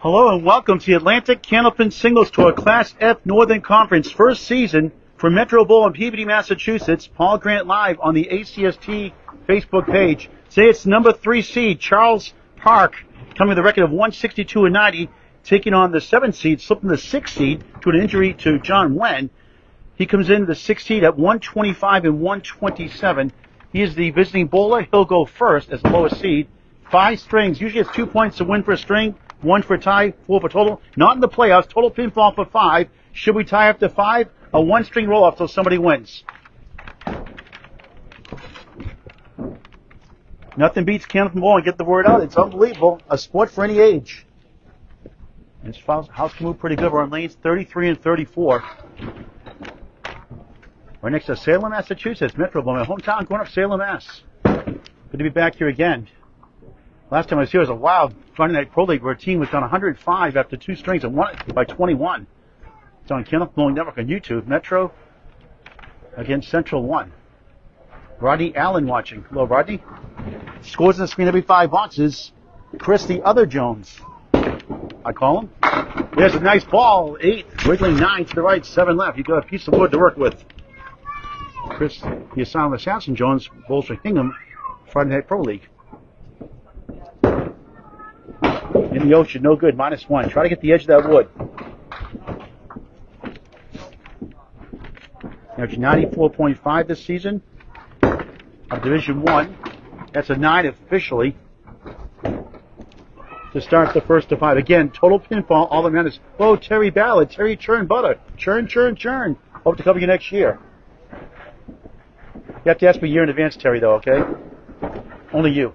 Hello and welcome to the Atlantic Candlepin Singles Tour Class F Northern Conference first season for Metro Bowl in Peabody, Massachusetts. Paul Grant live on the ACST Facebook page. Today it's number 3 seed Charles Park coming with a record of 162-90, taking on the 7th seed, slipping the 6th seed to an injury to John Wen. He comes in the 6th seed at 125 and 127. He is the visiting bowler. He'll go first as the lowest seed. 5 strings. Usually it's 2 points to win for a string, 1 for a tie, 4 for total. Not in the playoffs. Total pinfall for 5. Should we tie after 5? A 1-string roll-off till somebody wins. Nothing beats Candlepin bowling. Get the word out. It's unbelievable. A sport for any age. This house can move pretty good. We're on lanes 33 and 34. Right next to Salem, Massachusetts. Metro Bowl, my hometown, going up Salem, Mass. Good to be back here again. Last time I was here was a wild Friday Night Pro League where a team was down 105 after 2 strings and won it by 21. It's on Candlepin Bowling Network on YouTube. Metro against Central 1. Rodney Allen watching. Hello, Rodney. Scores on the screen every 5 boxes. Chris, the other Jones, I call him. There's a nice ball. 8, wiggling 9 to the right, 7 left. You got a piece of wood to work with. Chris, the asylum assassin Jones, bowls for Hingham, Friday Night Pro League. In the ocean, no good, -1. Try to get the edge of that wood. Average 94.5 this season of Division 1. That's a 9 officially to start the first of 5. Again, total pinfall, all that matters. Oh, Terry Ballard, Terry Churn Butter. Churn, churn, churn. Hope to cover you next year. You have to ask me a year in advance, Terry, though, okay? Only you.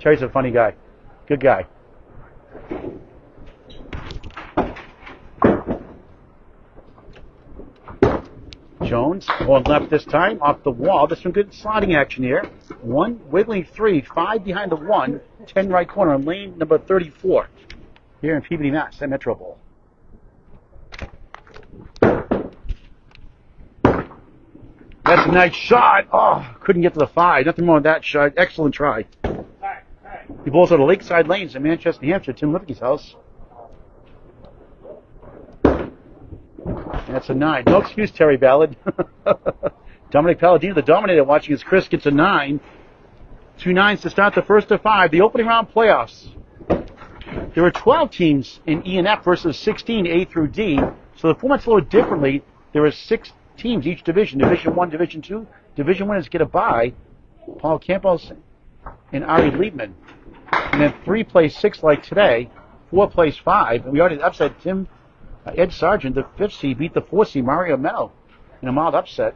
Terry's a funny guy. Good guy. Jones on left this time, off the wall. There's some good sliding action here. 1, wiggling 3, 5 behind the 1, 10 right corner on lane number 34 here in Peabody, Mass. At Metro Bowl. That's a nice shot. Oh, couldn't get to the 5. Nothing wrong with that shot. Excellent try. He bowls out of Lakeside Lanes in Manchester, New Hampshire, Tim Lipke's house. That's a 9. No excuse, Terry Ballard. Dominic Palladino, the Dominator, watching as Chris gets a 9. 2 9s to start the first of 5. The opening round playoffs. There were 12 teams in E and F versus 16 A through D. So the format's a little differently. There are 6 teams each division. Division 1, Division 2. Division winners get a bye. Paul Campos and Ari Liebman. And then 3 plays 6 like today. 4 plays 5. And we already upset Ed Sargent, the 5th seed, beat the 4th seed, Mario Meno, in a mild upset.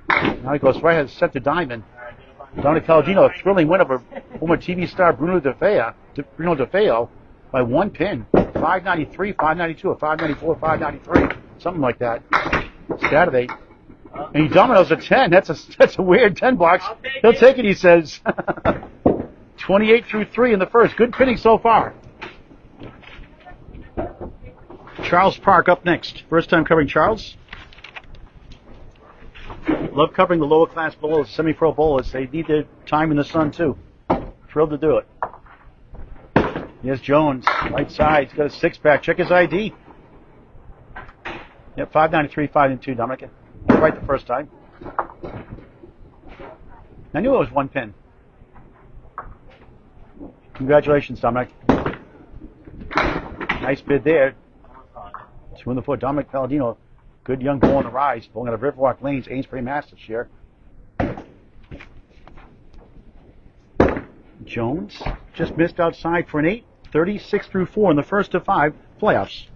Now he goes right ahead, set to diamond. Dominic Palladino, a thrilling win over former TV star Bruno DeFeo by 1 pin. 593, 592, or 594, 593, something like that. Saturday. And he dominoes a 10. That's a weird 10 box. He'll take it, he says. 28 through 3 in the first. Good pinning so far. Charles Park up next. First time covering Charles. Love covering the lower class bowlers, semi-pro bowlers. They need their time in the sun too. Thrilled to do it. Here's Jones, right side. He's got a 6-pack. Check his ID. Yep, 593, 5-2, Dominic. Right the first time. I knew it was 1 pin. Congratulations, Dominic. Nice bid there. 2 in the 4. Dominic Palladino, good young bull on the rise. Bowling out of Riverwalk Lanes, Amesbury, Mass. this year. Jones just missed outside for an 8. 36 through 4 in the first of 5 playoffs.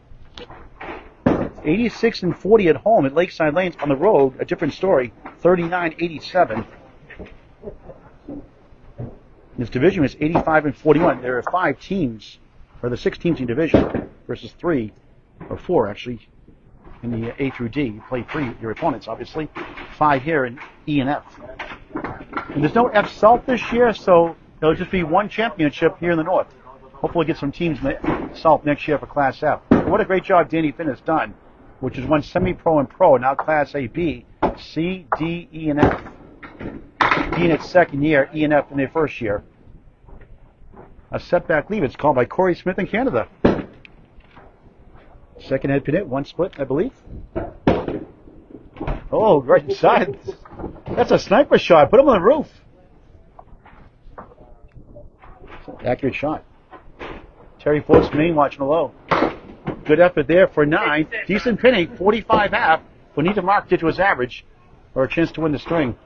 86 and 40 at home at Lakeside Lanes. On the road, a different story. 39-87. This division is 85 and 41. There are 5 teams, or the 6 teams in division, versus 3, or 4 actually, in the A through D. You play 3, your opponents, obviously. 5 here in E and F. And there's no F South this year, so it'll just be 1 championship here in the North. Hopefully get some teams South next year for Class F. But what a great job Danny Finn has done, which is 1 semi-pro and pro, now Class A, B, C, D, E, and F. being its second year, E&F in their first year. A setback leave. It's called by Corey Smith in Canada. Second head pin hit, one split, I believe. Oh, right inside. That's a sniper shot. Put him on the roof. Accurate shot. Terry Force Main watching below. Good effort there for 9. Decent pinning, 45 half. Bonita Mark did to his average, or a chance to win the string.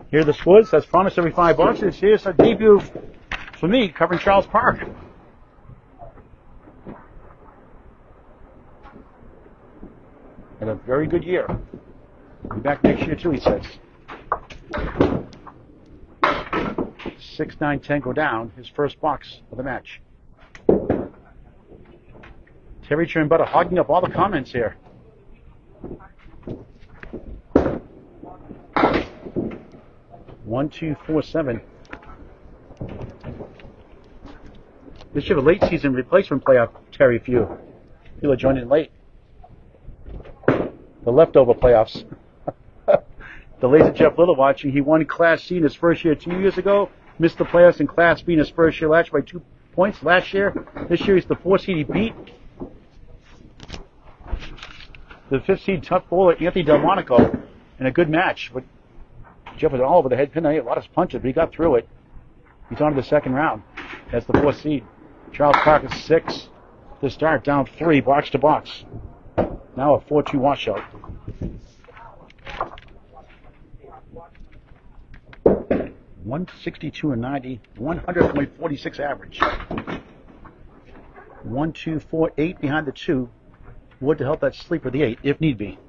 Here are the scores. As promised, every $5. Here's our debut for me, covering Charles Park. Had a very good year. Be back next year too, he says. 6, 9, 10 go down. His first box of the match. Terry Chernbutter hogging up all the comments here. One, 2, 4, 7. This should have a late season replacement playoff, Terry, for you. People are joining late. The leftover playoffs. The laser Jeff Little watching. He won Class C in his first year 2 years ago. Missed the playoffs in Class B in his first year last year by 2 points last year. This year he's the 4 seed. He beat the 5th seed tough bowler Anthony Delmonico in a good match. But Jeff was all over the head pin. A lot of punches, but he got through it. He's on to the second round as the 4th seed. Charles Park is 6 to start, down 3, box to box. Now a 4-2 washout. $162 and 90, 100.46 average. 1, 2, 4, 8 behind the 2. Wood to help that sleeper the 8 if need be.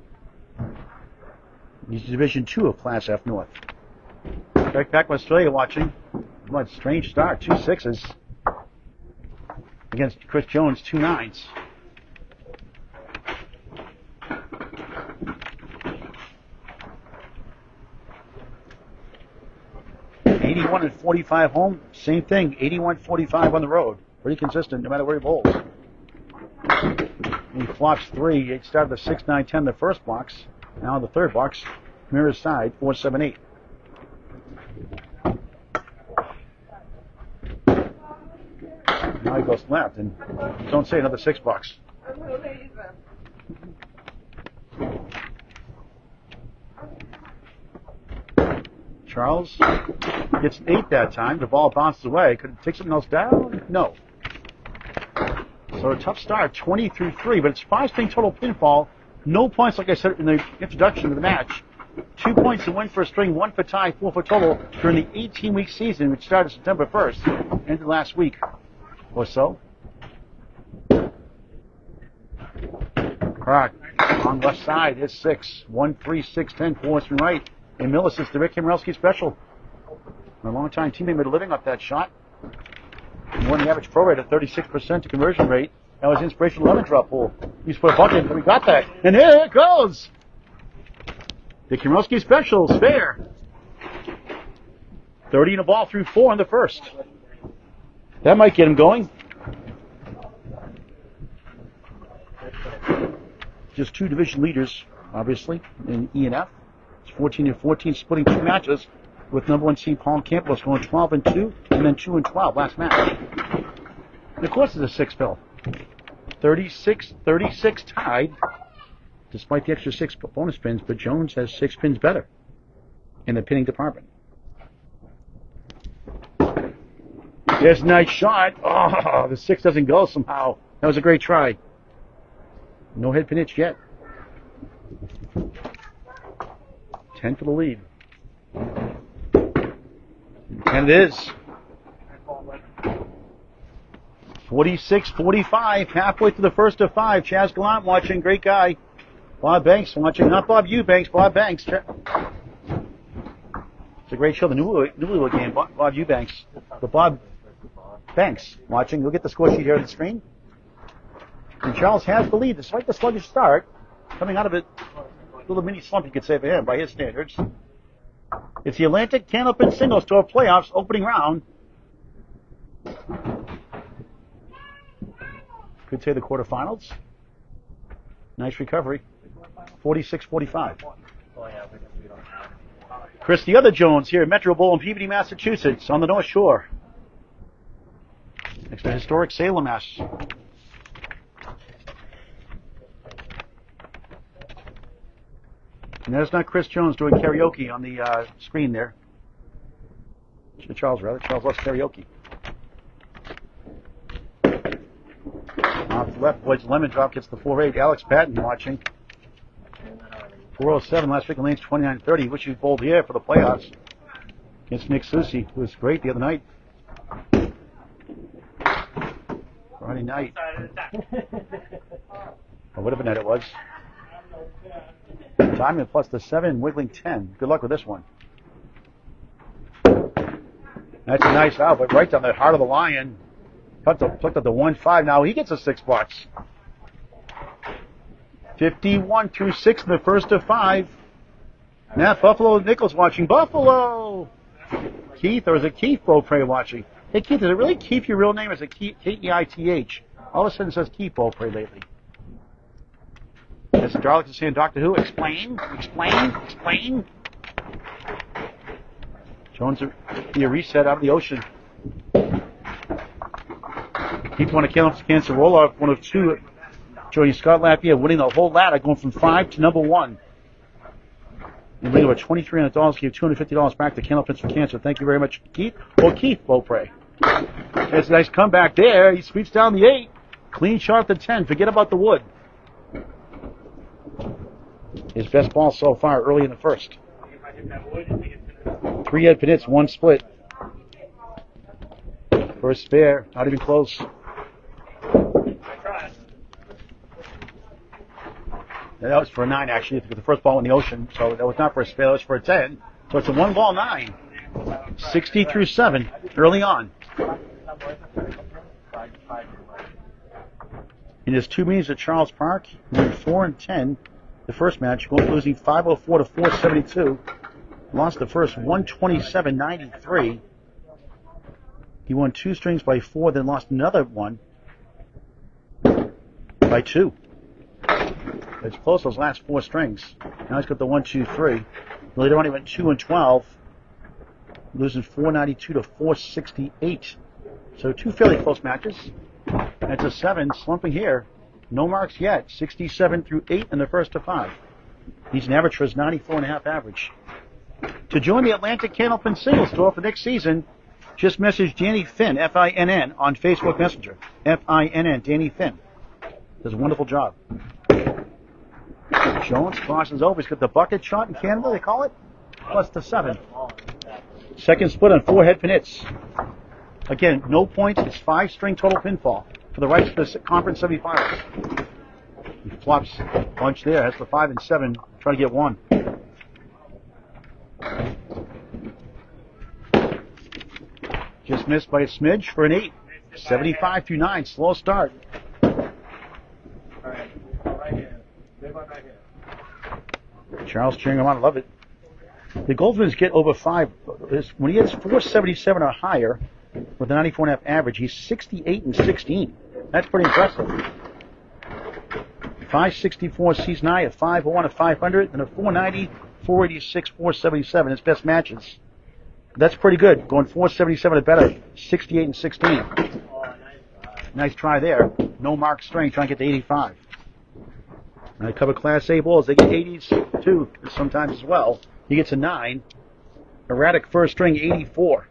He's Division 2 of Class F North. Back from Australia watching. What strange start, 2 6s against Chris Jones, 2 9s. $81 and 45 home, same thing. 81-45 on the road. Pretty consistent no matter where he bowls. He flops 3. He started the 6, 9, 10 the first box. Now in the third box, mirror side, 4, 7, 8. Now he goes left, and don't say another 6 bucks. Charles gets an 8 that time. The ball bounces away. Could it take something else down? No. So a tough start, 20 through 3, but it's 5 string total pinfall. No points, like I said in the introduction to the match. 2 points to win for a string, 1 for tie, 4 for total during the 18-week season, which started September 1st, ended last week or so. Correct. On left side is 6. 1, 3, 6, 10, 4 from right. And Millis is the Rick Himrelski special. A long-time teammate made a living off that shot. He won the average pro rate at 36% conversion rate. That was inspirational 11 drop pool. He's put a bucket in, we got that. And there it goes! The Kimrelski special is fair. 30 in a ball through 4 in the first. That might get him going. Just 2 division leaders, obviously, in E and F. It's 14 and 14, splitting 2 matches with number 1 seed Paul Campbell going 12 and 2, and then 2 and 12 last match. And of course, it's a 6 pill. 36 tied, despite the extra 6 bonus pins, but Jones has 6 pins better in the pinning department. There's a nice shot. Oh, the 6 doesn't go somehow. That was a great try. No head pin itch yet. 10 for the lead. And it is. 46-45, halfway through the first of 5. Chaz Gallant watching, great guy. Bob Banks watching, not Bob Eubanks, Bob Banks. It's a great show, the Newlywed game, Bob Eubanks. But Bob Banks watching, you'll get the score sheet here on the screen. And Charles has the lead, despite the sluggish start. Coming out of it, a little mini slump, you could say, for him, by his standards. It's the Atlantic Candlepin Singles Tour Playoffs opening round. Could say the quarterfinals. Nice recovery. 46-45. Chris, the other Jones here at Metro Bowl in Peabody, Massachusetts, on the North Shore. Next to historic Salem, Mass. And there's not Chris Jones doing karaoke on the screen there. Charles, rather. Charles loves karaoke. Off the left, boys, lemon drop gets the 4-8. Alex Patton watching. 407 last week in lanes 29-30. Wish he bowled here for the playoffs against Nick Susi, who was great the other night. Friday night. Or whatever night it was. Diamond plus the 7, wiggling 10. Good luck with this one. That's a nice out, but right down the heart of the lion. Plucked up the 1-5. Now he gets a $6. 51 through 6 in the first of 5. Matt Buffalo Nichols watching. Buffalo! Keith, or is it Keith Beaupre watching? Hey, Keith, is it really Keith your real name, or is it Keith? All of a sudden it says Keith Beaupre lately. Mr. Darlick is saying, Doctor Who, explain. Jones be a reset out of the ocean. Keith won a cancer roll-off, one of 2. Joining Scott Lapierre, winning the whole ladder, going from 5 to number 1. And bring over $2,300, give $250 back to Candlepins for Cancer. Thank you very much, Keith. Or Keith Beaupre. It's a nice comeback there. He sweeps down the 8. Clean shot at the 10. Forget about the wood. His best ball so far early in the first. 3 head hits, 1 split. First spare, not even close. That was for a 9, actually. The first ball in the ocean, so that was not for a spare. That was for a 10. So it's a 1-ball 9. 60 through 7, early on. In his 2 meetings at Charles Park, he went 4-10 the first match, losing 504 to 472. Lost the first 127-93. He won 2 strings by 4, then lost another one by 2. It's close those last 4 strings. Now he's got the 1-2-3. Later on he went 2-12, losing 492 to 468. So 2 fairly close matches. That's a 7, slumping here. No marks yet. 67 through 8 in the first of 5. He's an average for his 94.5 average. To join the Atlantic Candlepin Singles Tour for next season, just message Danny Finn, F-I-N-N, on Facebook Messenger. F-I-N-N, Danny Finn. Does a wonderful job. Jones crosses over. He's got the bucket shot in Canada, they call it, plus the 7. Second split on 4 head pin hits. Again, no points. It's 5-string total pinfall for the rights to the conference semifinals. He flops a bunch there. That's the 5 and 7. Try to get 1. Just missed by a smidge for an 8. 75 through 9. Slow start. Charles cheering him on. I love it. The Goldsmans get over 5. When he hits 477 or higher with a 94.5 average, he's 68 and 16. That's pretty impressive. 564 season high, a 501, a 500, and a 490, 486, 477. His best matches. That's pretty good. Going 477 or better, 68 and 16. Nice try there. No mark string, trying to get to 85. And I cover Class A balls. They get 80s too sometimes as well. He gets a 9. Erratic first string, 84.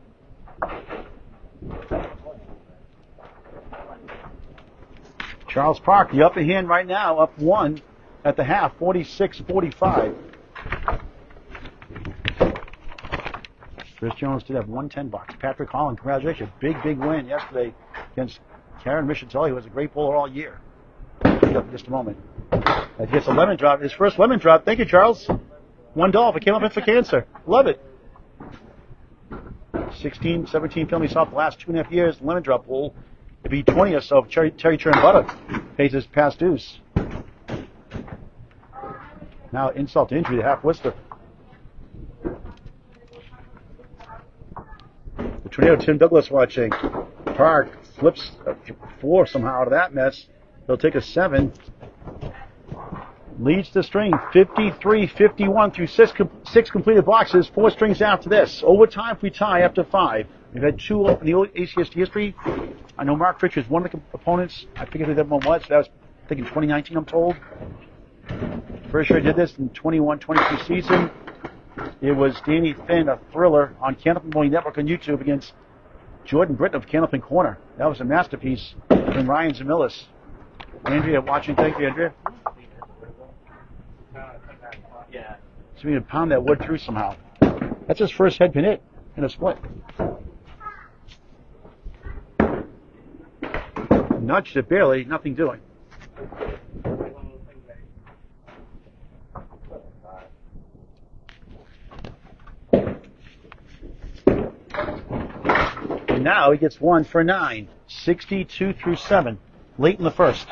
Charles Park, the upper hand right now, up 1 at the half, 46-45. Chris Jones did have $110. Patrick Holland, congratulations. Big win yesterday against Karen Michatelli, who was a great bowler all year. Up in just a moment. He gets a lemon drop. His first lemon drop. Thank you, Charles. $1 if it came up in for cancer. Love it. 16, 17 filming off the last 2.5 years. Lemon drop pool. It'd be 20 or so of cherry churn butter. Pays his past dues. Now insult to injury to half Worcester. The tornado Tim Douglas watching. Park flips a 4 somehow out of that mess. They'll take a 7. leads the string 53-51 through six completed boxes, 4 strings after this. Overtime if we tie after 5. We've had 2 in the ACST history. I know Mark Fritsch is one of the opponents. I forget who that one was. That was, I think, in 2019, I'm told. First year I did this in 21-22 season. It was Danny Finn, a thriller, on Candlepin Bowling Network on YouTube against Jordan Britton of Candlepin Corner. That was a masterpiece from Ryan Zamilis. Andrea watching. Thank you, Andrea. Yeah. So we can pound that wood through somehow. That's his first head pin hit in a split. Nudged it barely, nothing doing. And now he gets 1 for 9, 62 through 7, late in the first.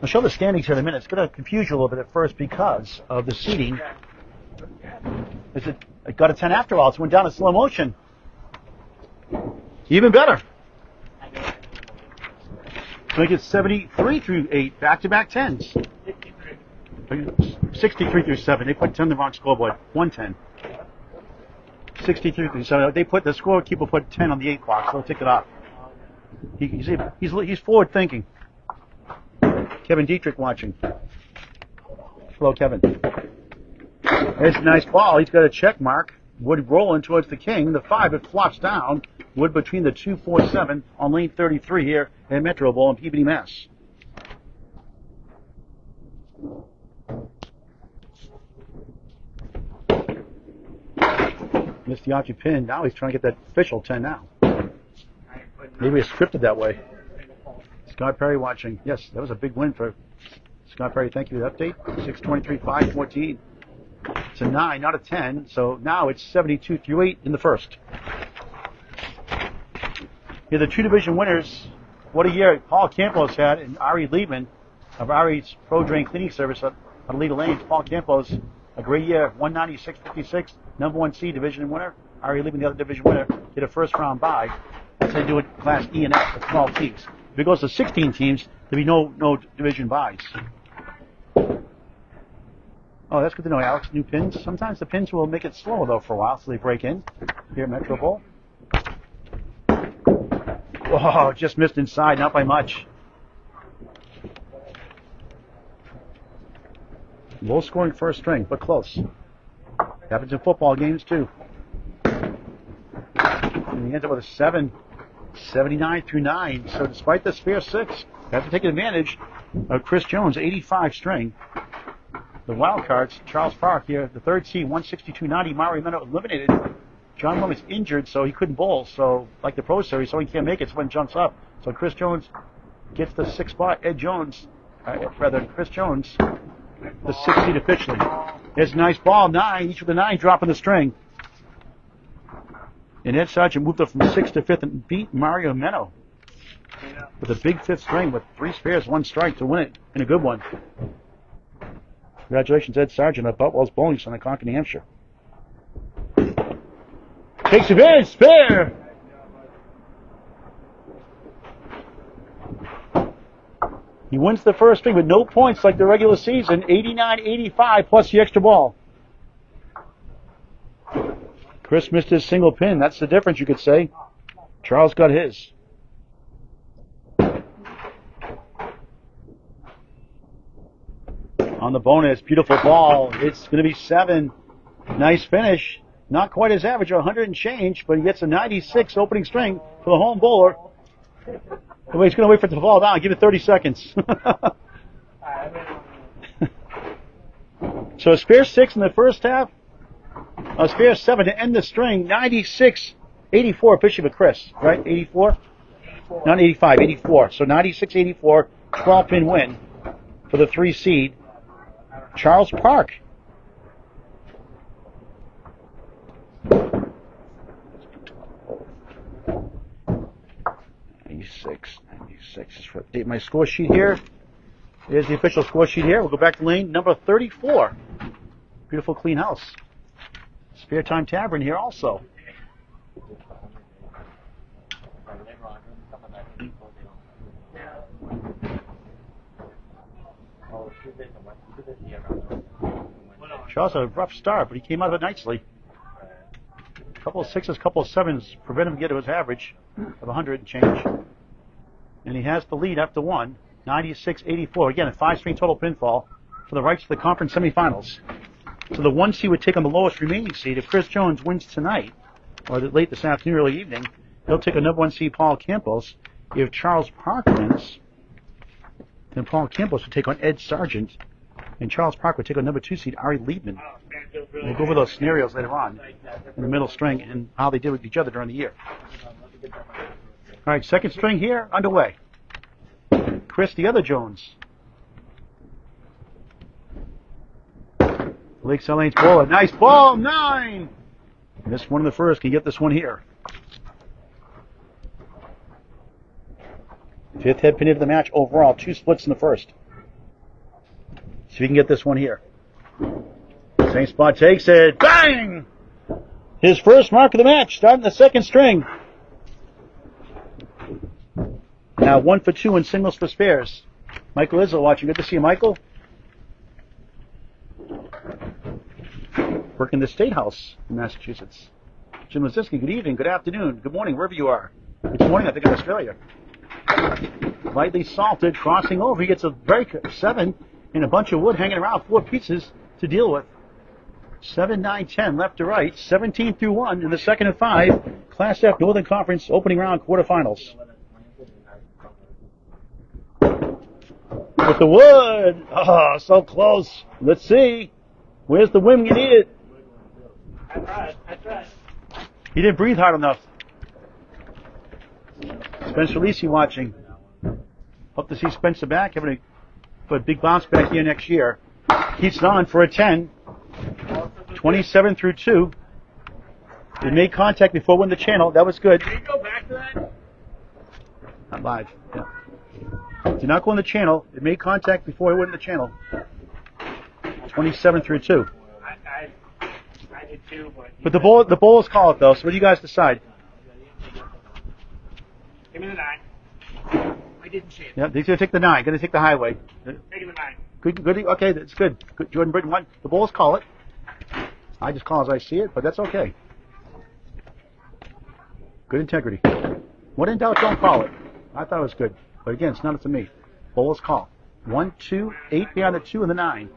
I'll show the standings here in a minute. It's going to confuse you a little bit at first because of the seating. It got a 10 after all. It went down in slow motion. Even better. So he gets 73 through 8, back-to-back 10s. 63 through 7. They put 10 on the wrong scoreboard. 110. 63 through 7. They put the scorekeeper put 10 on the 8 clock, so he'll take it off. He's forward thinking. Kevin Dietrich watching. Hello, Kevin. There's a nice ball. He's got a check mark. Wood rolling towards the king. The 5, it flops down. Wood between the 2, 4, 7 on lane 33 here at Metro Bowl in Peabody, Mass. Missed the option pin. Now he's trying to get that official 10 now. Maybe it's scripted that way. Scott Perry watching. Yes, that was a big win for Scott Perry. Thank you for the update. 623, 514. It's a 9, not a 10. So now it's 72 through 8 in the first. Here, the 2 division winners. What a year Paul Campos had and Ari Liebman of Ari's Pro Drain Cleaning Service on Alita Lanes. Paul Campos, a great year, 196.56, number 1 seed division winner. Ari Liebman, the other division winner, did a first round bye. That's how they do it Class E and F with 12 teams. If it goes to 16 teams, there'll be no division buys. Oh, that's good to know, Alex. New pins. Sometimes the pins will make it slower, though, for a while, so they break in here at Metro Bowl. Oh, just missed inside, not by much. Low scoring first string, but close. Happens in football games, too. And he ends up with a 7, 79 through 9. So despite the spare 6, have to take advantage of Chris Jones, 85 string. The wild cards, Charles Park here, the 3rd seed, 162.90. Mario Meno eliminated. John Mullins injured, so he couldn't bowl. So, like the Pro Series, so he can't make it, so when jumps up. So Chris Jones gets the 6th spot. Chris Jones, the 6th seed officially. There's a nice ball, 9, each with a 9 dropping the string. And Ed Sargent moved up from 6th to 5th and beat Mario Meno with a big 5th string with 3 spares, 1 strike to win it in a good one. Congratulations, Ed Sargent of Butwell's Bowling Center, Concord, New Hampshire. Takes advantage, spare! He wins the first string with no points like the regular season, 89-85 plus the extra ball. Chris missed his single pin. That's the difference, you could say. Charles got his. On the bonus, beautiful ball. It's going to be 7. Nice finish. Not quite his average, 100 and change, but he gets a 96 opening string for the home bowler. Well, he's going to wait for it to fall down. Give it 30 seconds. So a spare 6 in the first half. A spare 7 to end the string. 96-84 pitching with Chris, right? 84? Not 85, 84. So 96-84, 12-pin win for the 3 seed. Charles Park. 96 is for update my score sheet here. There's the official score sheet here. We'll go back to lane number 34. Beautiful clean house. Spare Time Tavern here also. Charles had a rough start, but he came out of it nicely. A couple of sixes, couple of sevens prevent him from getting to his average of 100 and change. And he has the lead after one, 96-84. Again, a 5-string total pinfall for the rights to the conference semifinals. So the 1 seed would take on the lowest remaining seed. If Chris Jones wins tonight, or late this afternoon, early evening, he'll take a number 1 seed Paul Campos. If Charles Park wins, then Paul Campos would take on Ed Sargent, and Charles Park would take on number 2 seed Ari Liebman. We'll go over those scenarios later on in the middle string and how they did with each other during the year. All right, second string here, underway. Chris, the other Jones. Blake Salane's ball, a nice ball, 9! Missed one in the first, can you get this one here? Fifth head pin of the match overall, 2 splits in the first. See if you can get this one here. Same spot takes it, bang! His first mark of the match, starting the second string. Now 1 for 2 in singles for spares. Michael Izzo watching. Good to see you, Michael. Working the State House in Massachusetts. Jim Lazinski, good evening, good afternoon, good morning, wherever you are. It's morning, I think, in Australia. Lightly salted, crossing over. He gets a break, 7, and a bunch of wood hanging around, 4 pieces to deal with. 7, 9, 10, left to right, 17 through 1 in the second of 5. Class F Northern Conference opening round quarterfinals. With the wood. Oh, so close. Let's see. Where's the wind? You need it. I tried. He didn't breathe hard enough. Spencer Lisi watching. Hope to see Spencer back, having a big bounce back here next year. Keeps it on for a 10. 27 through 2. It made contact before it went the channel. That was good. Can you go back to that? Not live. Yeah. Did not go in the channel. It made contact before it went in the channel. 27 through 2. I did too, but the bowlers call it though. So what do you guys decide? Give me the 9. I didn't see it. Yeah, he's gonna take the 9. Gonna take the highway. Taking the 9. Good. Okay, that's good. Jordan Britton won. The bowlers call it. I just call as I see it, but that's okay. Good integrity. When in doubt, don't call it. I thought it was good, but again, it's not up to me. Bowlers call. 1, 2, 8 behind the 2 and the 9.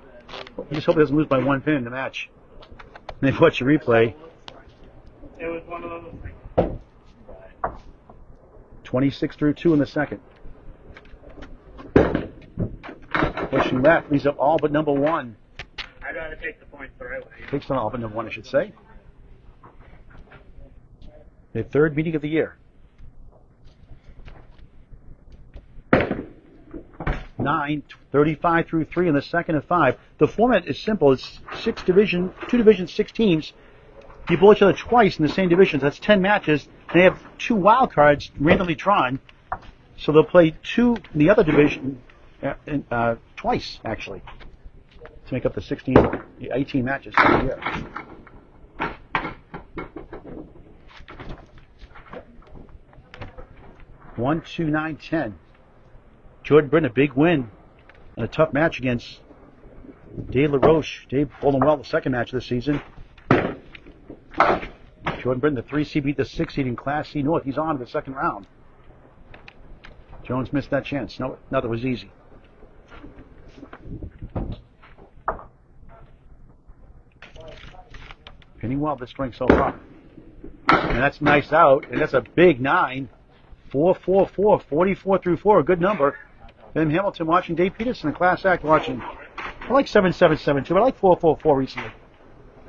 You just hope it doesn't lose by 1 pin in the match. And then watch your replay. It was one of those things. 26 through 2 in the second. Pushing left, leaves up all but number 1. I'd rather take the points the right way. Takes on all but number 1, I should say. The third meeting of the year. 9, 35 through 3 in the second of 5. The format is simple. It's 2 divisions, 6 teams. You bowl each other twice in the same divisions. That's 10 matches. They have 2 wild cards randomly drawn. So they'll play 2 in the other division twice, actually, to make up the 18 matches for the year. One, 2, 9, 10. Jordan Britton, a big win and a tough match against Dave LaRoche. Dave bowling well the second match of the season. Jordan Britton, the 3 seed, beat the 6 seed in Class C North. He's on to the second round. Jones missed that chance. No, that was easy. Pinning well this string so far. And that's nice out. And that's a big 9. 4, 4, 4, 44 through 4, a good number. Ben Hamilton watching, Dave Peterson, Class Act watching. I like 7, 7, 7, 2, but I like 4, 4, 4 recently,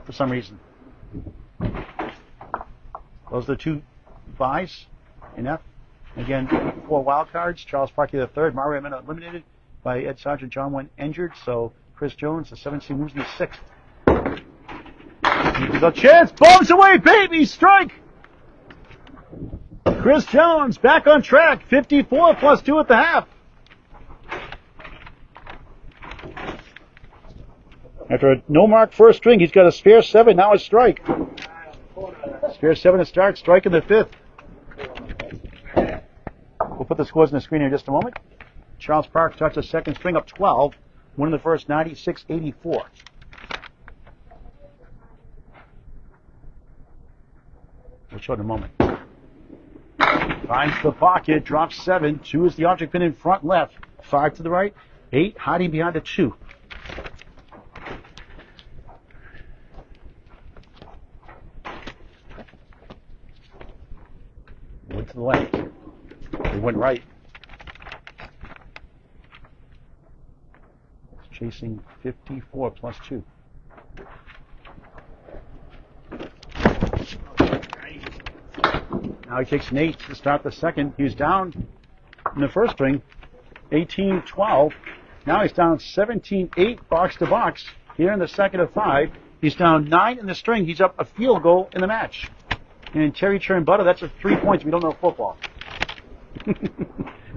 for some reason. Those are the 2 buys in F. Again, 4 wild cards. Charles Parkey the third. Mario Mena eliminated by Ed Sargent. John went injured, so Chris Jones, the 7th seed, moves to the 6th. The chance, bombs away, baby, strike! Chris Jones back on track, 54 plus 2 at the half. After a no-mark first string, he's got a spare 7, now a strike. Spare 7 to start, strike in the 5th. We'll put the scores on the screen here in just a moment. Charles Park starts the second string up 12. Winning the first 96-84. We'll show it in a moment. Finds the pocket, drops 7. 2 is the object pin in front left. 5 to the right. 8 hiding behind the 2. Went to the left. They went right. Chasing 54 plus 2. Now he takes an 8 to start the second. He was down in the first string, 18-12. Now he's down 17-8 box to box. Here in the second of 5. He's down 9 in the string. He's up a field goal in the match. And Terry Churn Butter, that's a 3 points. We don't know football.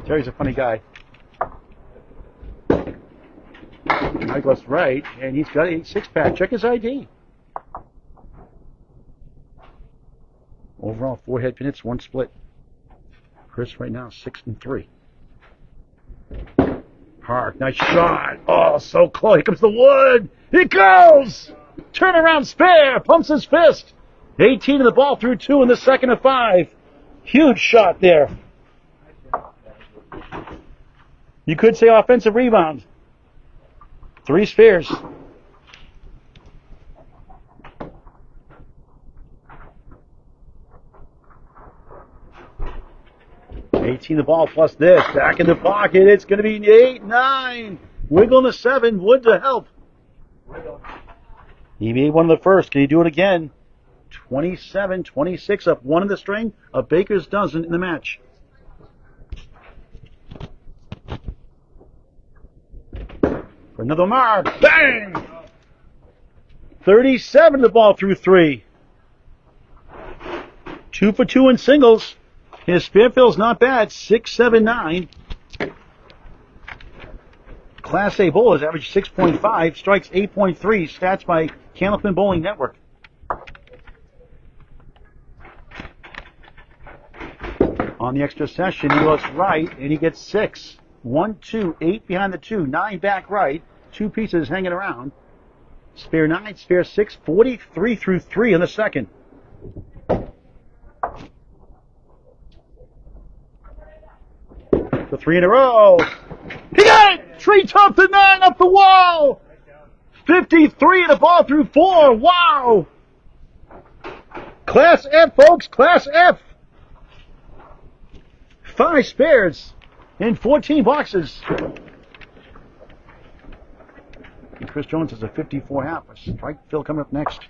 Terry's a funny guy. Now he goes right, and he's got a 6-pack. Check his ID. Overall, 4 head pinits, 1 split. Chris right now, 6-3. Park, nice shot. Oh, so close. Here comes the wood. It goes. Turn around spare. Pumps his fist. 18 of the ball through 2 in the second of 5. Huge shot there. You could say offensive rebound. 3 spares. The ball plus this. Back in the pocket. It's going to be 8-9. Wiggle in the 7. Wood to help. He made one of the first. Can he do it again? 27-26 up 1 in the string. A baker's dozen in the match. For another mark. Bang! 37 the ball through 3. 2 for 2 in singles. His spare fill's not bad, 6.79. Class A bowlers average 6.5, strikes 8.3, stats by Candlepin Bowling Network. On the extra session, he goes right, and he gets 6. 1, 2, 8 behind the 2, 9 back right, 2 pieces hanging around. Spare 9, spare 6, 43 through 3 in the second. The 3 in a row. He got it! Treetop to 9 up the wall. 53 and a ball through 4. Wow. Class F, folks. Class F. 5 spares in 14 boxes. And Chris Jones has a 54 half. A strike fill coming up next.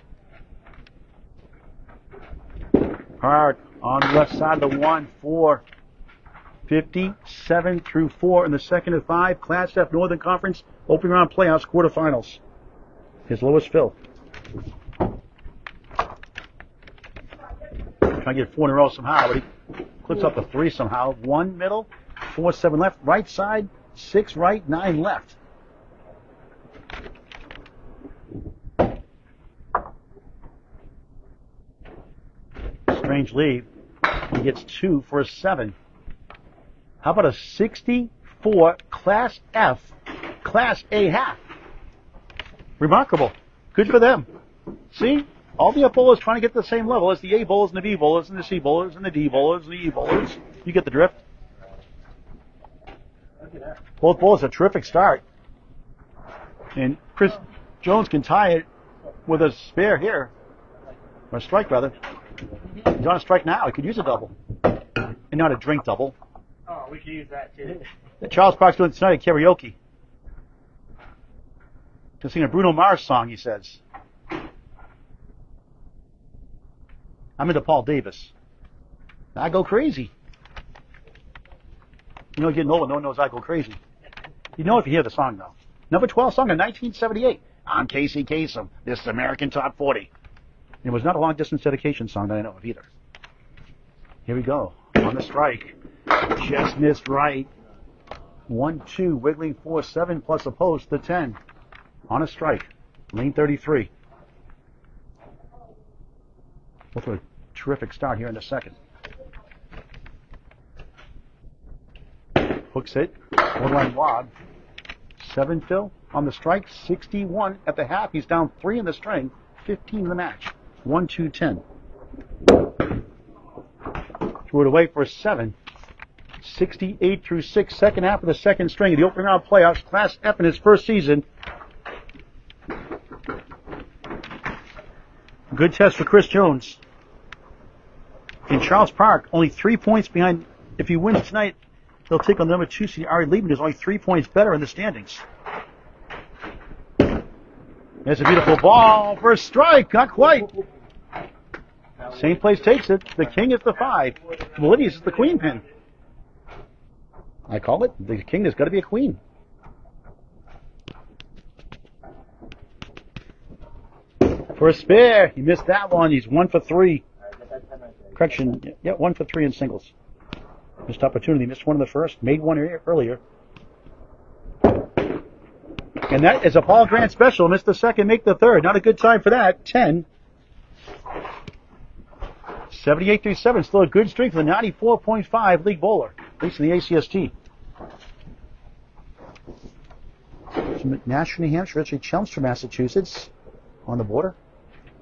Hard on the left side of the 1, 4. 57 through 4 in the second of 5. Class F Northern Conference opening round playoffs quarterfinals. His lowest fill. Trying to get 4 in a row somehow, but he clips up the 3 somehow. 1 middle, 4, 7 left, right side, 6 right, 9 left. Strange lead. He gets 2 for a 7. How about a 64 Class F, Class A half? Remarkable. Good for them. See? All the F bowlers trying to get to the same level as the A bowlers and the B bowlers and the C bowlers and the D bowlers and the E bowlers. You get the drift. Both bowlers a terrific start. And Chris Jones can tie it with a spare here. Or a strike, rather. He's on a strike now. He could use a double. And not a drink double. Oh, we could use that too. Charles Park's doing tonight at karaoke. To sing a Bruno Mars song, he says. I'm into Paul Davis. I go crazy. You know, getting older, no one knows I go crazy. You know if you hear the song, though. Number 12 song in 1978. I'm Casey Kasem. This is American Top 40. It was not a long-distance dedication song that I know of either. Here we go. On the strike. Just missed right. 1, 2, wiggling 4, 7 plus a post to 10. On a strike. Lane 33. Both with a terrific start here in the second. Hooks it. Borderline lob. 7 Phil on the strike, 61 at the half. He's down 3 in the string, 15 in the match. 1-2-10. Threw it away for a 7. 68 through 6, second half of the second string of the opening round playoffs, Class F in his first season. Good test for Chris Jones. In Charles Park, only 3 points behind. If he wins tonight, they'll take on the number 2 seed, Ari Liebman, who's only 3 points better in the standings. There's a beautiful ball for a strike. Not quite. Same place takes it. The king is the 5. Melodius is the queen pin. I call it. The king has got to be a queen. For a spare. He missed that one. He's 1 for 3. Correction. Yeah, 1 for 3 in singles. Missed opportunity. Missed one in the first. Made one earlier. And that is a Paul Grant special. Missed the second. Make the third. Not a good time for that. 10. 78 through 7. Still a good streak for the 94.5 league bowler. At least in the ACST. From Nashville, New Hampshire. Actually, Chelmsford, Massachusetts. On the border.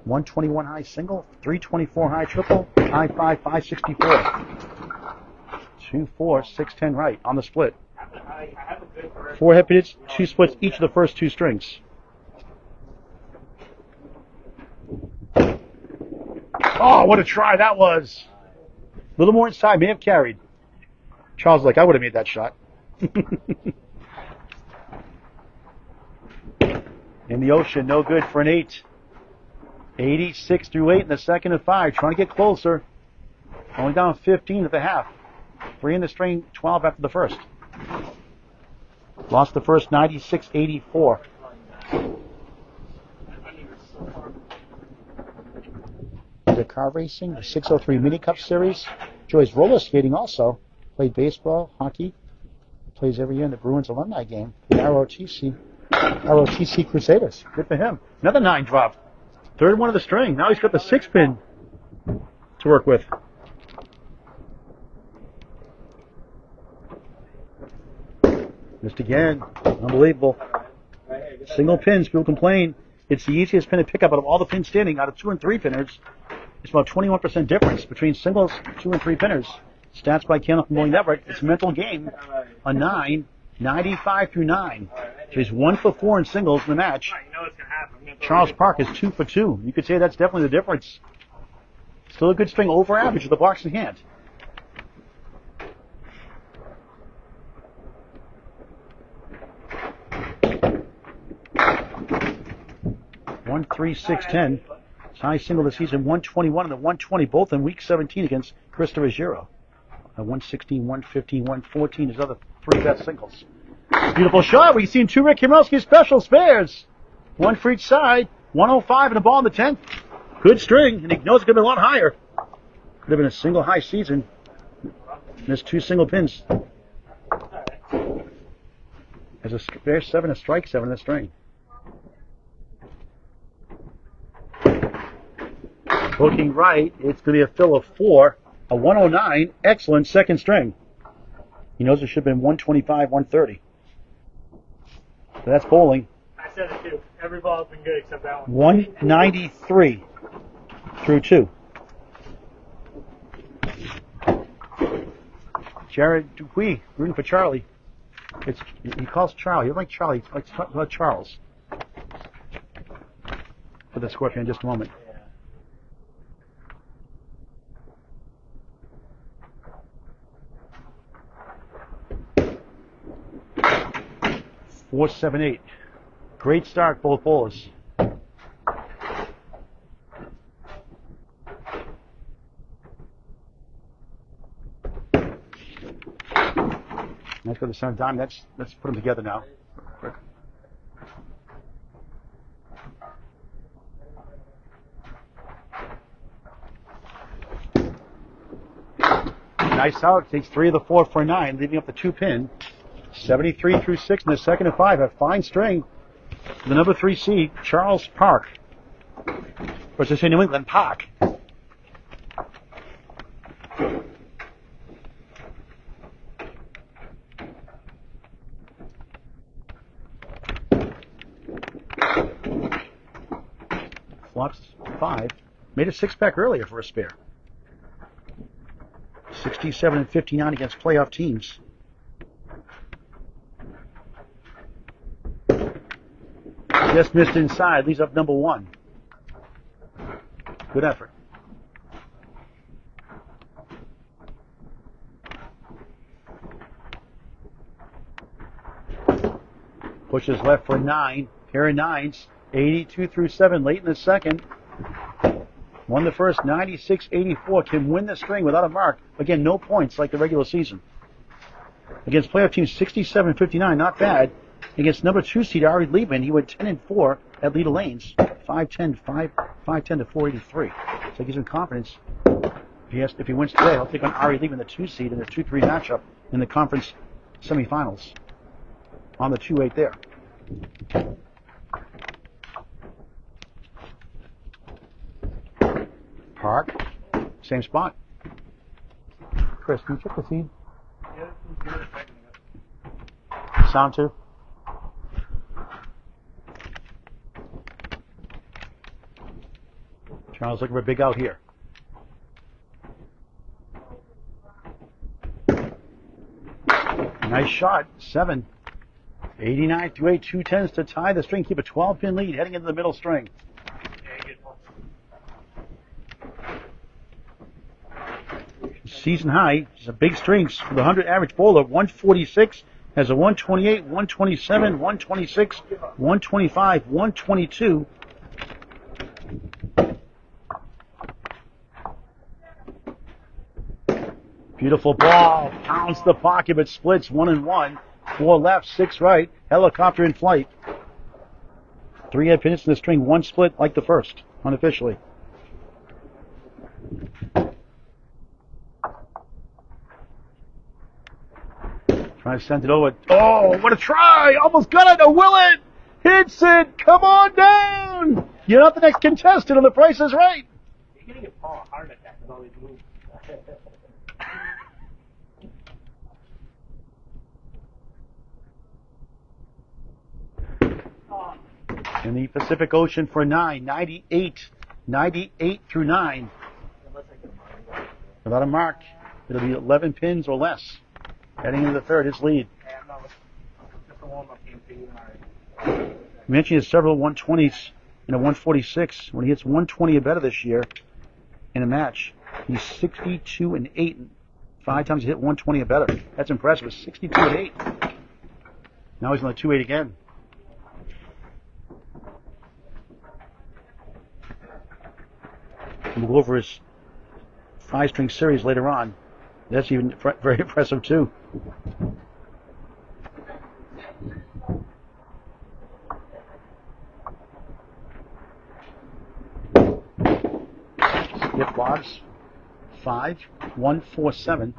121 high single. 324 high triple. High 5, 564. 2-4, 6-10 right on the split. 4 hip hits, 2 splits each of the first 2 strings. Oh, what a try that was. A little more inside, may have carried. Charles like, I would have made that shot. In the ocean, no good for an 8. 86 through 8 in the second of 5. Trying to get closer. Only down 15 at the half. 3 in the string, 12 after the first. Lost the first 96-84. The car racing, the 603 Mini Cup Series. Enjoys roller skating also. Played baseball, hockey. Plays every year in the Bruins alumni game. The ROTC Crusaders. Good for him. Another 9 drop. Third one of the string. Now he's got the 6 pin to work with. Missed again. Unbelievable. Single pins. People complain. It's the easiest pin to pick up out of all the pins standing. Out of 2 and 3 pinners, it's about 21% difference between singles, 2 and 3 pinners. Stats by Ken from William Everett. It's a mental game. A 9. 95 through 9. So he's 1 for 4 in singles in the match. Charles Park is 2 for 2. You could say that's definitely the difference. Still a good string over average with the box in hand. One, 3, 6, 10. His high single this season, 121 and the 120, both in week 17 against Christopher Giro. 116, 115, 114, his other 3 best singles. Beautiful shot. We've seen 2 Rick Kimrowski special spares. 1 for each side. 105 and a ball in the 10th. Good string, and he knows it's going to be a lot higher. Could have been a single high season. Missed 2 single pins. There's a spare 7, a strike 7 in the string. Looking right, it's going to be a fill of 4, a 109, excellent second string. He knows it should have been 125, 130. So that's bowling. I said it too. Every ball's been good except that one. 193 through 2. Jared Dupuis, rooting for Charlie. He calls Charlie. He doesn't like Charlie. He likes Charles. For the Scorpion in just a moment. 4-7-8. Great start, both bowlers. Nice go to the center dime. Let's put them together now. Quick. Nice out. Takes 3 of the 4 for a 9, leaving up the 2 pin. 73 through 6 in the second of 5. A fine string. The number 3 seed, Charles Park. Versus New England Park. 5. Made a 6-pack earlier for a spare. 67 and 59 against playoff teams. Just missed inside. Leaves up number 1. Good effort. Pushes left for 9. Pair of 9s. 82 through 7 late in the second. Won the first 96-84. Can win the string without a mark. Again, no points like the regular season. Against playoff teams 67-59, not bad. Against number 2 seed Ari Liebman, he went 10 and 4 at Leda Lanes. 5-10 to 483. So it gives him confidence. If he wins today, he'll take on Ari Liebman, the 2 seed, in the 2-3 matchup in the conference semifinals. On the 2-8 there. Park, same spot. Chris, can you check the seed? Sound too? Charles looking for a big out here. Nice shot. 7. 89 to 8, 2 10s to tie the string. Keep a 12-pin lead heading into the middle string. Season high. It's a big strings for the 100 average bowler. 146 has a 128, 127, 126, 125, 122. Beautiful ball. Pounds the pocket, but splits 1 and 1. 4 left, 6 right. Helicopter in flight. 3 head pins in the string. 1 split like the first, unofficially. Trying to send it over. Oh, what a try! Almost got it. A Willett hits it. Come on down. You're not the next contestant on The Price is Right. You're going to give Paul a heart attack with all these moves. In the Pacific Ocean for 9, 98 through 9. Without a mark, it'll be 11 pins or less. Heading into the third, his lead. We mentioned he has several 120s and a 146. When he hits 120 or better this year in a match, he's 62 and 8. 5 times he hit 120 or better. That's impressive. 62 and 8. Now he's on the 2-8 again. We'll go over his 5-string series later on. That's even very impressive too. Skip logs 5, 1, 4, 7.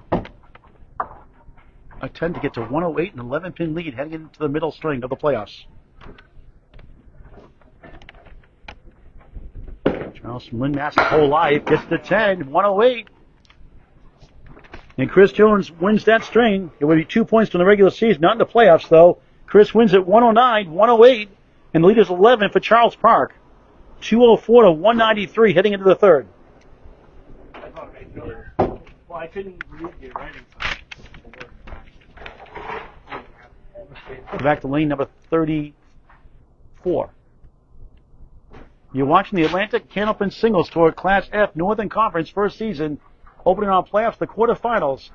A 10 to get to 108 and 11-pin lead heading into the middle string of the playoffs. Charles from Lynn, Mass. Whole life gets to 10, 108. And Chris Jones wins that string. It would be 2 points from the regular season, not in the playoffs, though. Chris wins at 109, 108, and the lead is 11 for Charles Park. 204 to 193 heading into the third. Well, I couldn't read your writing. Back to lane number 34. You're watching the Atlantic Candlepin Singles Tour Class F Northern Conference first season. Opening on playoffs, the quarterfinals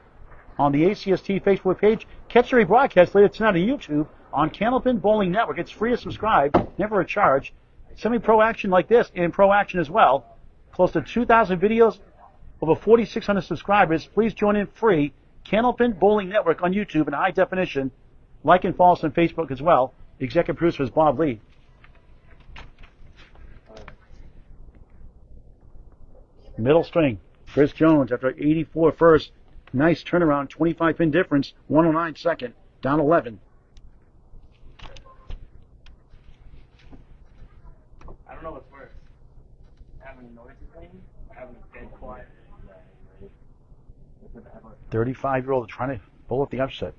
on the ACST Facebook page. Catch the rebroadcast later tonight on YouTube on Candlepin Bowling Network. It's free to subscribe, never a charge. Semi-pro action like this and pro action as well. Close to 2,000 videos, over 4,600 subscribers. Please join in free. Candlepin Bowling Network on YouTube in high definition. Like and follow us on Facebook as well. Executive producer is Bob Lee. Middle string. Chris Jones after 84 first. Nice turnaround. 25-pin difference. 109 second. Down 11. I don't know what's worse. Having noisy playing or having a dead quiet. 35-year-old trying to bowl at the upset.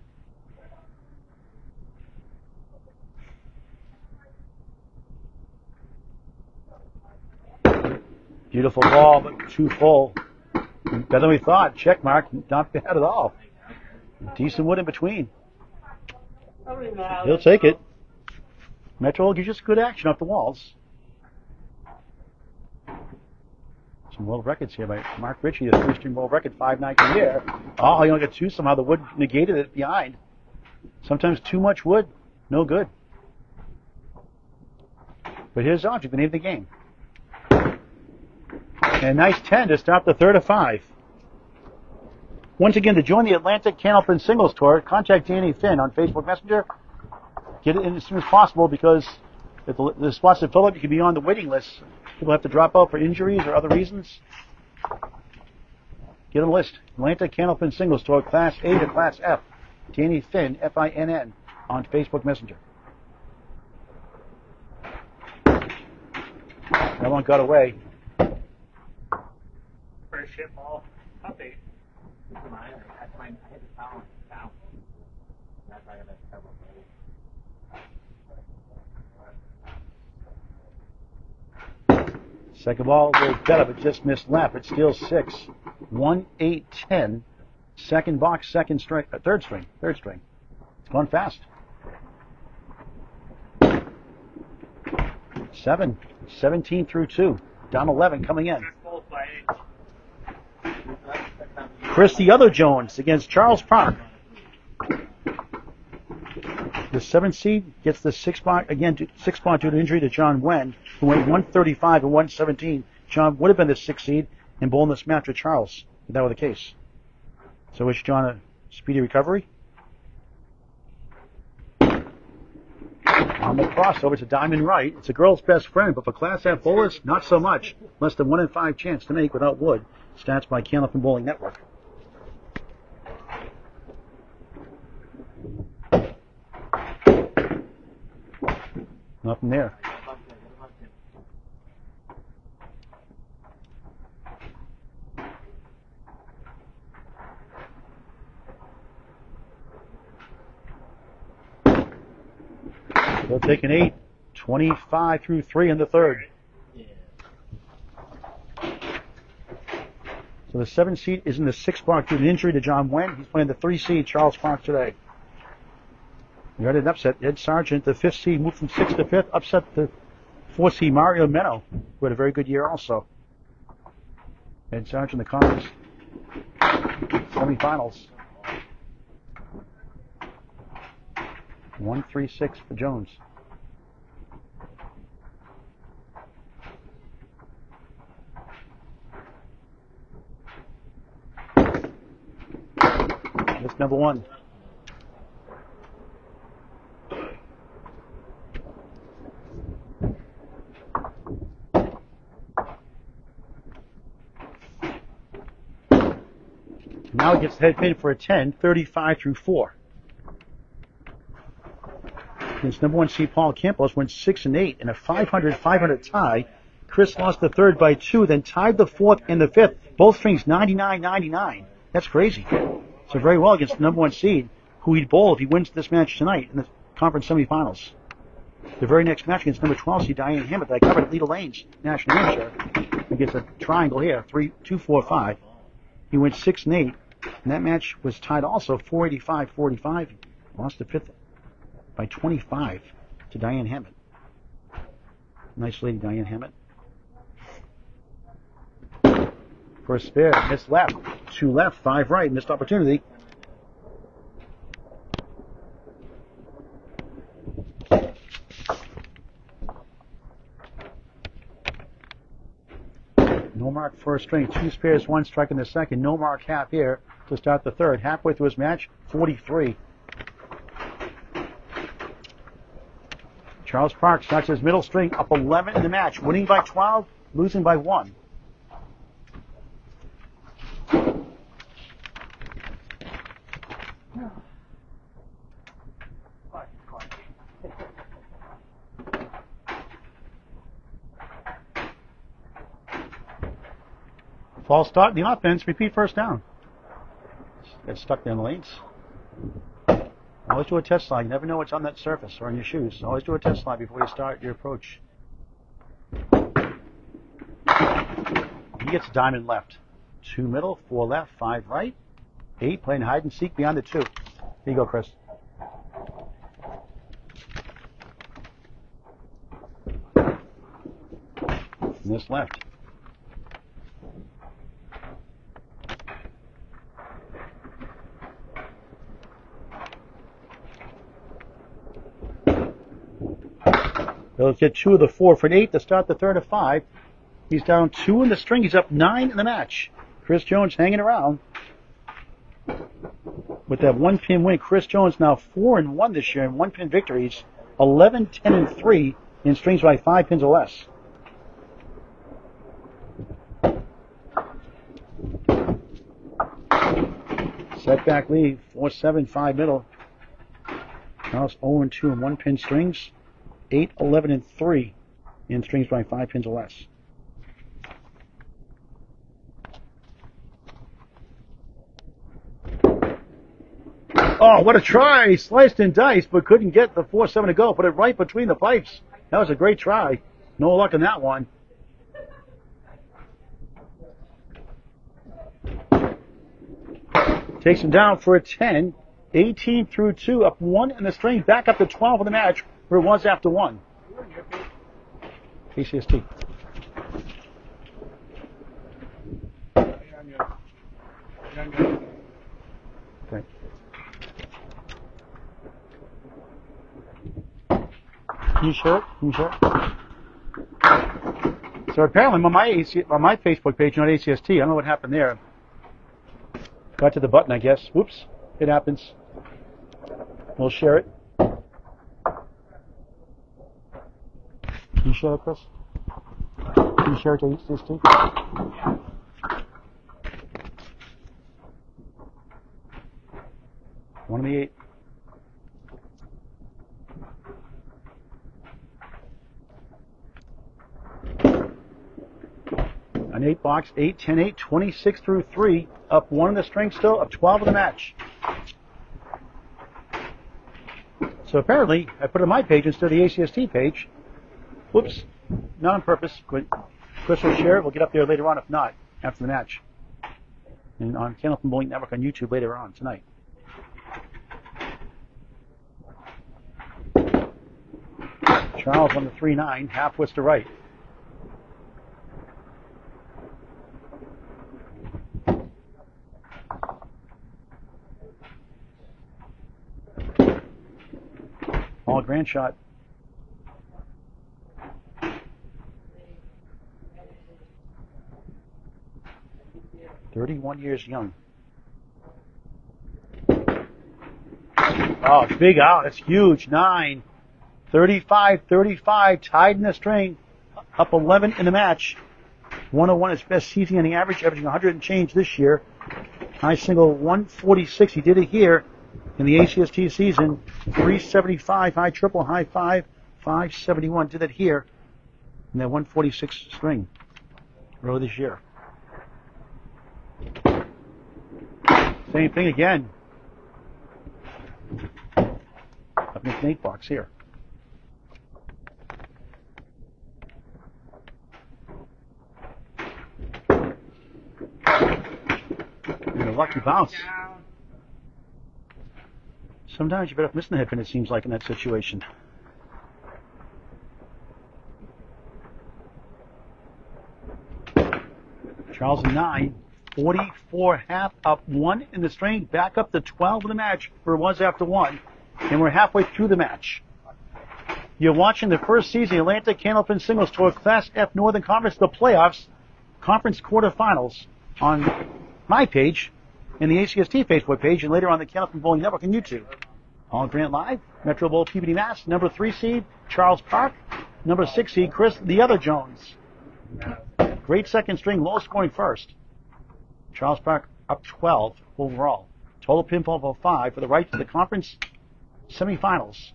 Beautiful ball, but too full. Better than we thought. Check mark. Not bad at all. Decent wood in between. He'll take it. Metro will give you just good action off the walls. Some world records here by Mark Ritchie, the 3-string world record, 5-9 year. Oh, he only got 2. Somehow the wood negated it behind. Sometimes too much wood, no good. But here's the object, the name of the game. And a nice 10 to start the third of 5. Once again, to join the Atlantic Candlepin Singles Tour, contact Danny Finn on Facebook Messenger. Get it in as soon as possible because if the spots that fill up, you can be on the waiting list. People have to drop out for injuries or other reasons. Get on the list. Atlantic Candlepin Singles Tour, Class A to Class F. Danny Finn, Finn, on Facebook Messenger. That one got away. First ship ball, update. I had to balance down. That's why I got that trouble. Second ball, a little better, but just missed left. It steals 6. 1, 8, 10. Second box, second string, third string. It's gone fast. 7, 17 through 2. Down 11 coming in. Chris the other Jones against Charles Park. The 7th seed gets the 6 spot again. 6 spot due to injury to John Wen, who went 135 and 117. John would have been the 6th seed and bowled this match with Charles if that were the case. So wish John a speedy recovery. On the crossover, it's a diamond right. It's a girl's best friend, but for Class F bowlers, not so much. Less than 1 in 5 chance to make without wood. Stats by Candlepin Bowling Network. Nothing there. They'll take an 8, 25 through 3 in the third. So the 7th seed is in the 6th spot due to an injury to John Wen. He's playing the 3 seed Charles Park today. We had an upset. Ed Sargent, the 5th seed, moved from 6th to 5th, upset the 4th seed Mario Meno, who had a very good year also. Ed Sargent, the conference semifinals. 1-3-6 for Jones. That's number 1. Now he gets the head pin for a 10, 35 through 4. Against number 1 seed Paul Campos went 6 and 8 in a 500-500 tie. Chris lost the third by 2, then tied the 4th and the 5th. Both strings 99-99. That's crazy. So very well against the number 1 seed, who he'd bowl if he wins this match tonight in the conference semifinals. The very next match against number 12 seed Diane Hammett that I covered at Leda Lanes, National Hampshire. He gets a triangle here, 3-2-4-5. He went 6 and 8, and that match was tied also 485-45. Lost the 5th by 25 to Diane Hammett. Nice lady, Diane Hammett. First spare, missed left. 2 left, 5 right, missed opportunity. No mark first string, 2 spares, 1 strike in the second. No mark half here to start the third. Halfway through his match, 43. Charles Park starts his middle string up 11 in the match, winning by 12, losing by 1. False start in the offense, repeat first down. Get stuck there in the lanes. Always do a test slide. You never know what's on that surface or on your shoes. Always do a test slide before you start your approach. He gets a diamond left. 2 middle, 4 left, 5 right. 8 playing hide and seek beyond the 2. Here you go, Chris. And this left. Let's get 2 of the 4 for an 8 to start the third of 5. He's down 2 in the string. He's up 9 in the match. Chris Jones hanging around. With that 1-pin win, Chris Jones now 4-1 this year in 1-pin victories. 11, 10, and 3 in strings by 5 pins or less. Setback lead, 4-7, 5 middle. Charles 0-2 in 1-pin strings. 8, 11, and 3 in strings by 5 pins or less. Oh, what a try! He sliced and diced, but couldn't get the 4-7 to go. Put it right between the pipes. That was a great try. No luck on that one. Takes him down for a 10. 18 through 2, up 1 in the string, back up to 12 in the match, where it was after 1. ACST. Okay. Can you share it? So apparently on my Facebook page, not ACST, I don't know what happened there. Got to the button, I guess. Whoops. It happens. We'll share it. Can you share it, Chris? Can you share it to ACST? Yeah. One of the 8. An 8 box, 8, 10, 8, 26 through 3. Up 1 in the string still, up 12 in the match. So apparently, I put it on my page instead of the ACST page. Whoops. Not on purpose. Chris will share it. We'll get up there later on, if not, after the match. And on Candlepin Bowling Network on YouTube later on tonight. Charles on the 3-9, half wits to right. All grand shot. "31 years young." Oh, big out. That's huge. 9. 35, 35, tied in the string. Up 11 in the match. 101 is best season on the average, averaging 100 and change this year. High single 146. He did it here in the ACST season. 375, high triple, high 5, 571. Did that here in that 146 string earlier this year. Same thing again. Up in the 8 box here. And a lucky bounce. Sometimes you're better off missing the headpin, it seems like, in that situation. Charles 9, 44 half, up 1 in the string, back up to 12 in the match, where it was after 1. And we're halfway through the match. You're watching the first season Atlantic Candlepin Singles Tour Class F Northern Conference, the playoffs, conference quarterfinals, on my page and the ACST Facebook page, and later on the Candlepin Bowling Network on YouTube. All Grant Live, Metro Bowl, Peabody, Mass. Number 3 seed, Charles Park. Number 6 seed, Chris the Other Jones. Great second string, low scoring first. Charles Park up 12 overall. Total pinfall of 5 for the right to the conference semifinals.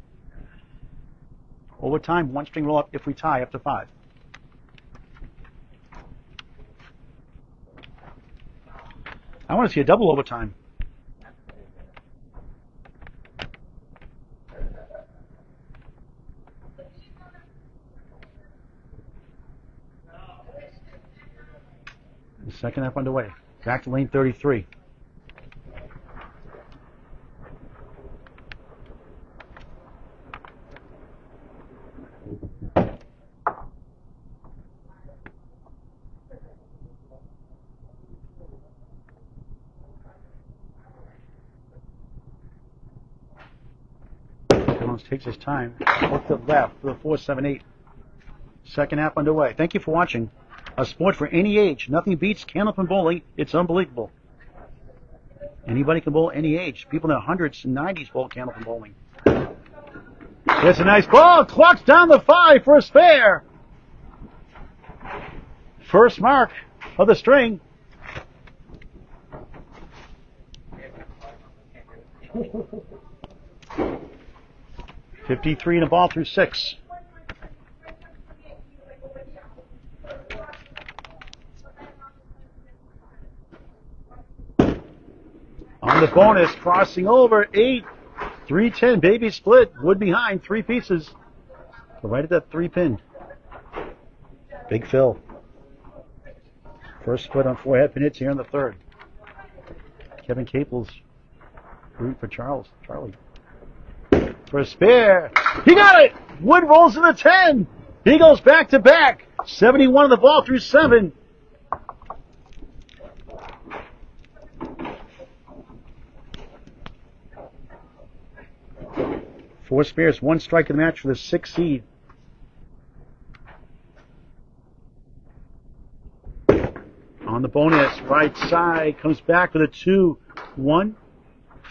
Overtime, 1 string roll up if we tie up to 5. I want to see a double overtime. The second half underway. Back to lane 33. Takes his time. Look to the left for the 4-7-8. Second half underway. Thank you for watching. A sport for any age. Nothing beats Candlepin bowling. It's unbelievable. Anybody can bowl any age. People in their hundreds and 90s bowl Candlepin bowling. It's a nice ball. Clock's down the 5 for a spare. First mark of the string. 53 and a ball through 6. On the bonus, crossing over 8, 3-10, baby split, wood behind, 3 pieces. So right at that 3 pin. Big Phil. First split on 4 head pin hits here in the 3rd. Kevin Capel's rooting for Charlie. For a spare. He got it! Wood rolls to the 10. He goes back to back. 71 on the ball through 7. Four spares, 1 strike in the match for the 6th seed. On the bonus, right side, comes back with a 2-1.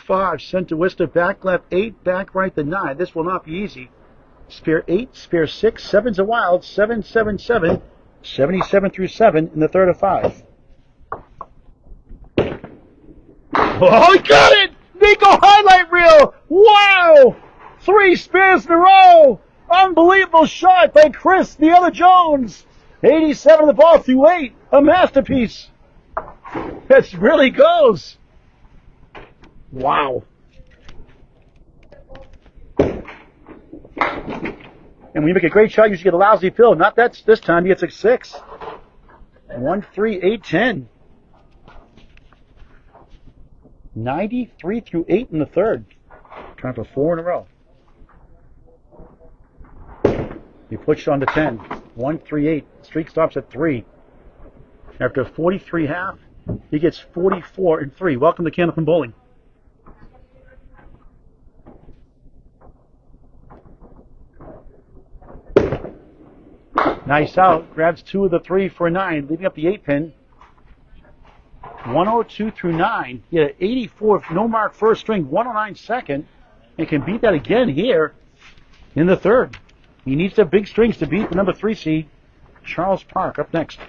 5, sent to Worcester, back left 8, back right the 9. This will not be easy. Spare 8, spare 6, 7's a wild, 7, 7, 7, 77 through 7 in the 3rd of 5. Oh, he got it! Nico highlight reel! Wow! 3 spares in a row! Unbelievable shot by Chris, the other Jones! 87 on the ball through 8, a masterpiece! This really goes! Wow. And when you make a great shot, you should get a lousy fill. Not that this time. He gets a 6. 1, 3, 8, 10. 93 through 8 in the 3rd. Trying for 4 in a row. He pushed on to 10. 1, 3, 8. Streak stops at 3. After 43 half, he gets 44 and 3. Welcome to Candlepin Bowling. Nice out. Grabs 2 of the 3 for a 9, leaving up the 8 pin. 102 through 9. He had an 84, no mark first string, 109 second, and can beat that again here in the 3rd. He needs to have big strings to beat the number 3 seed, Charles Park, up next.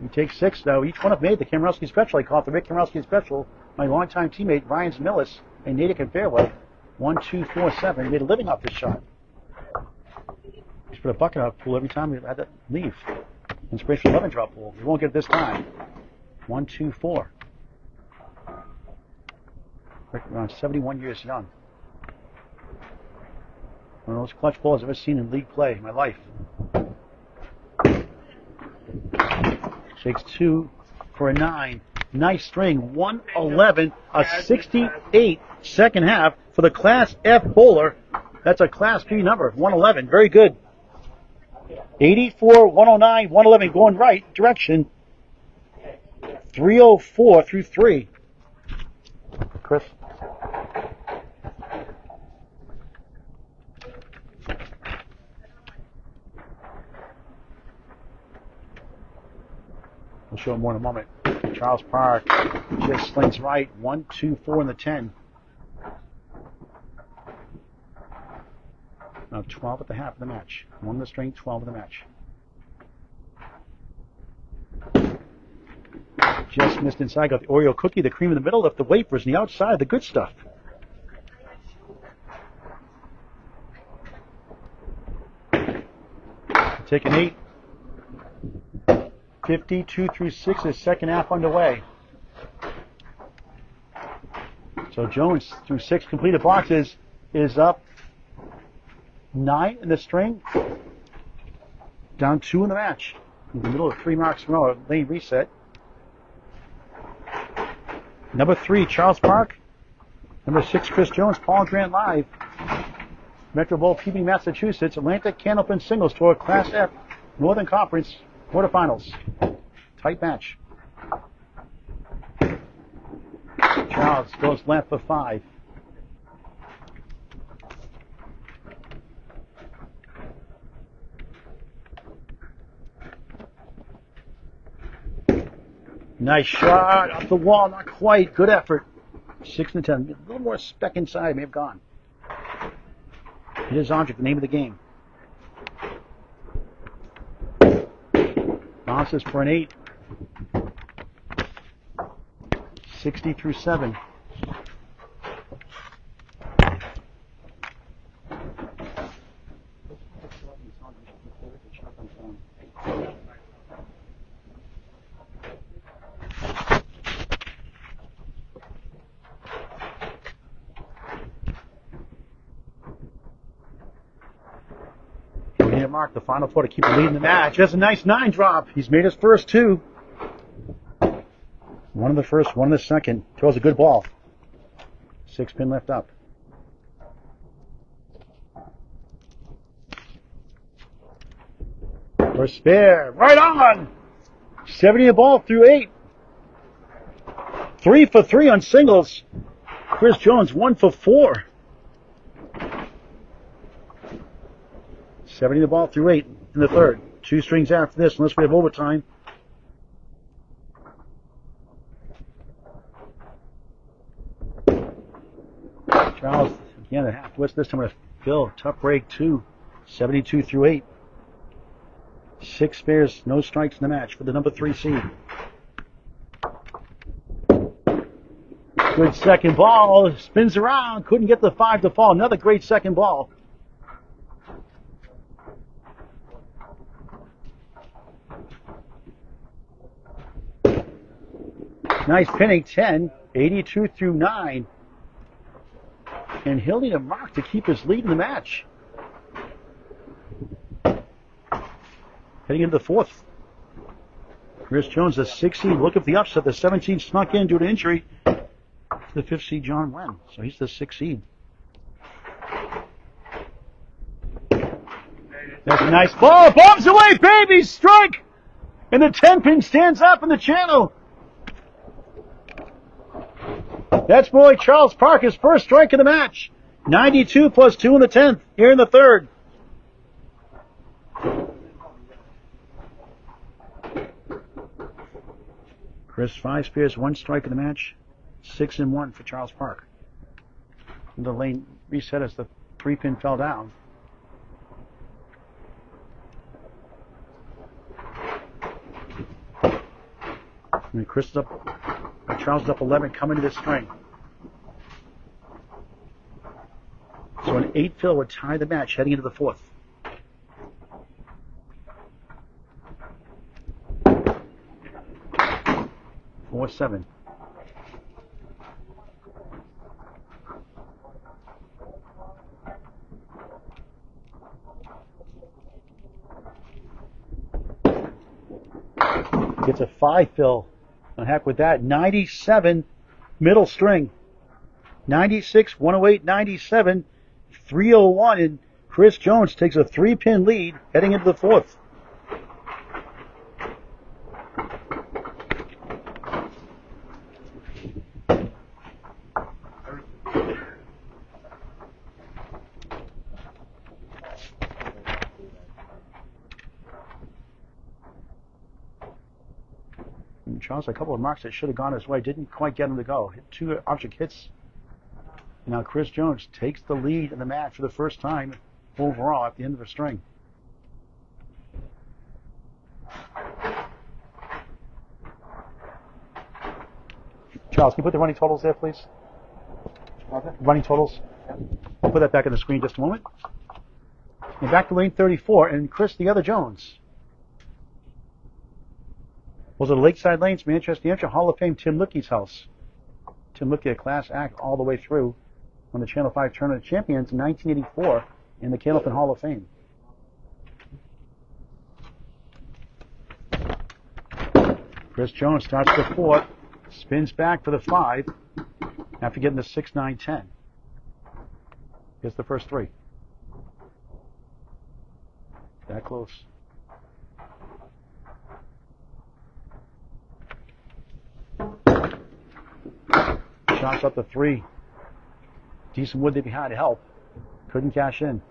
He takes 6, though. Each one have made the Kamrowski Special. I call it the Rick Kamrowski Special. My longtime teammate, Ryan Millis, and Natick and Fairway. 1, 2, 4, 7. He made a living off this shot. Just put a bucket out of the pool every time we had to leave. Inspirational 11 drop pool. We won't get it this time. 1, 2, 4. Around 71 years young. One of those clutch balls I've ever seen in league play in my life. Takes 2 for a 9. Nice string. 111, a 68 second half for the Class F bowler. That's a Class P number, 111. Very good. 84, 109, 111 going right direction. 304 through 3. Chris. We'll show more in a moment. Charles Park just slings right. 1, 2, 4 in the 10. Now 12 at the half of the match. 1 in the string, 12 of the match. Just missed inside. Got the Oreo cookie, the cream in the middle, left the wafers on the outside, the good stuff. Take an 8. 52 through 6 is second half underway. So Jones, through 6 completed boxes, is up 9 in the string. Down 2 in the match. In the middle of 3 marks in a row. Lane reset. Number 3, Charles Park. Number 6, Chris Jones. Paul Grant live. Metro Bowl, Peabody, Massachusetts. Atlantic Candlepin Singles Tour, Class F, Northern Conference, quarterfinals. Tight match. Charles goes left for 5. Nice shot off the wall, not quite. Good effort. 6 and 10. A little more speck inside, may have gone. It is object, the name of the game. Bounces for an 8. 60 through 7. Mark, the final 4 to keep the lead in the match. That's a nice 9 drop. He's made his first 2. One in the first, one in the second. Throws a good ball. 6 pin left up. For spare. Right on! 70 the ball through 8. 3 for 3 on singles. Chris Jones, 1 for 4. 70 the ball through 8 in the third. 2 strings after this, unless we have overtime. Charles, again, a half twist this time with Phil. Tough break, 2. 72 through 8. 6 spares, no strikes in the match for the number 3 seed. Good second ball. Spins around. Couldn't get the 5 to fall. Another great second ball. Nice pinning, 10, 82 through 9. And he'll need a mark to keep his lead in the match. Heading into the 4th. Chris Jones, the 6 seed, looking for the upset. The 17 snuck in due to injury to the 5th seed, John Wen. So he's the 6 seed. That's a nice ball. Bombs away, baby! Strike! And the 10 pin stands up in the channel. That's boy Charles Park, his first strike of the match. 92 plus 2 in the 10th, here in the 3rd. Chris, 5 spares, 1 strike in the match. 6 and 1 for Charles Park. The lane reset as the 3 pin fell down. And Chris is up. Charles is up 11 coming to this string. So an 8 fill would tie the match heading into the 4th. Four, 7. Gets a 5 fill. And heck with that, 97 middle string. 96, 108, 97, 301, and Chris Jones takes a 3-pin lead heading into the 4th. Charles, a couple of marks that should have gone his way, didn't quite get him to go. Hit 2 object hits. Now Chris Jones takes the lead in the match for the first time overall at the end of the string. Charles, can you put the running totals there, please? Running totals. I'll put that back on the screen just a moment. And back to lane 34, and Chris, the other Jones. Was it Lakeside Lanes, Manchester, New Hampshire, Hall of Fame, Tim Lickey's house. Tim Lickey, a class act all the way through on the Channel 5 Tournament of Champions in 1984 in the Candlepin Hall of Fame. Chris Jones starts the fourth, spins back for the 5 after getting the 6, 9, 10. Gets the first 3. That close. Shots up the 3. Decent wood there behind to help. Couldn't cash in.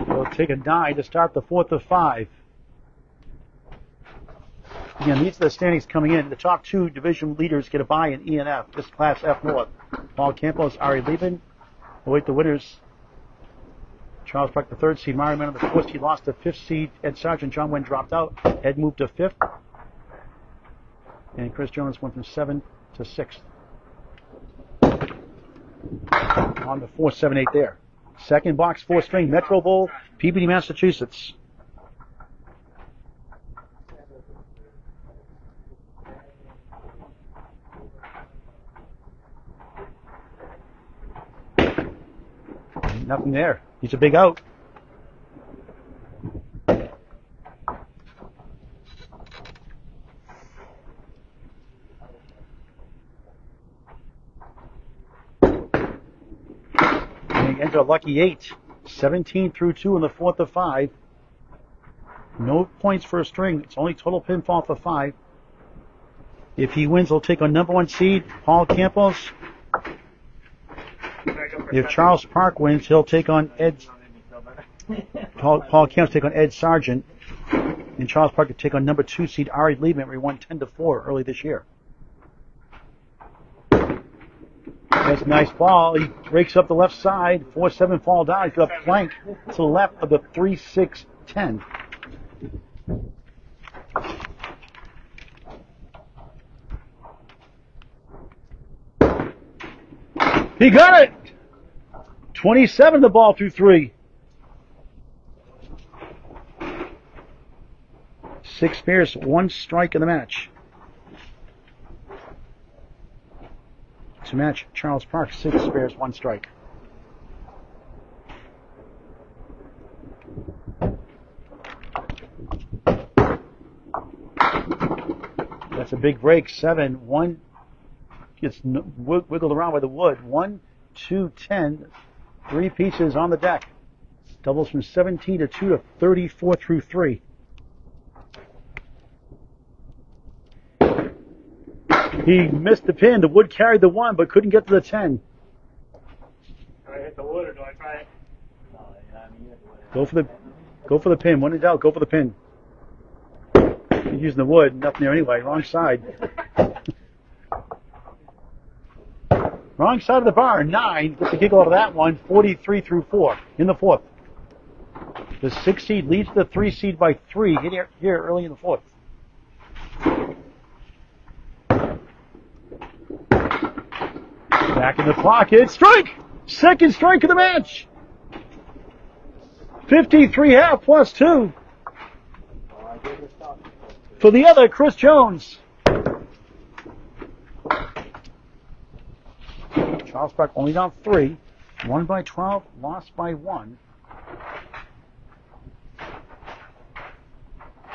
They'll take a 9 to start the fourth of 5. Again, these are the standings coming in. The top 2 division leaders get a bye in E and F. This Class F North. Paul Campos, Ari Lieben await the winners. Charles Park, the 3rd seed. Mario Mann, the 4th seed, lost the 5th seed. Ed Sargent, John Wynn dropped out. Ed moved to 5th. And Chris Jones went from 7th to 6th. On the 4, 7, 8 there. Second box, 4 string, Metro Bowl, Peabody, Massachusetts. Nothing there. He's a big out. And he ends a lucky 8. 17 through 2 in the fourth of 5. No points for a string. It's only total pinfall for 5. If he wins, he'll take on number 1 seed, Paul Campos. If Charles Park wins, he'll take on Paul Campos take on Ed Sargent, and Charles Park will take on number 2 seed Ari Liebman. We won 10-4 early this year. That's a nice ball. He breaks up the left side. 4-7 fall down. He's got a plank to the left of the 3-6-10. He got it! 27 the ball through 3. 6 pairs, 1 strike in the match. To match Charles Park, 6 pairs, 1 strike. That's a big break. 7, 1 gets wiggled around by the wood. 1, 2, 10. 3 pieces on the deck. Doubles from 17 to 2 to 34 through 3. He missed the pin. The wood carried the 1, but couldn't get to the 10. Do I hit the wood or do I try it? Go for the pin. When in doubt, go for the pin. He's using the wood. Nothing there anyway. Wrong side. Wrong side of the bar. 9. Gets a giggle out of that one. 43 through 4 in the fourth. The 6 seed leads the 3 seed by 3 here early in the fourth. Back in the pocket. Strike! Second strike of the match. 53 half plus 2. For the other, Chris Jones. Charles Park only down 3. Won by 12, lost by 1.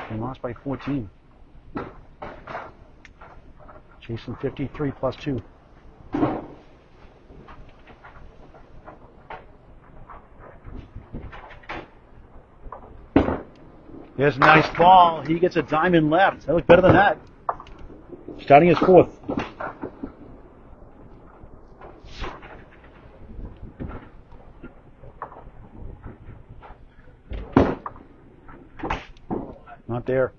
And lost by 14. Chasing 53 plus 2. There's a nice ball. He gets a diamond left. That looks better than that. Starting his fourth. Not there.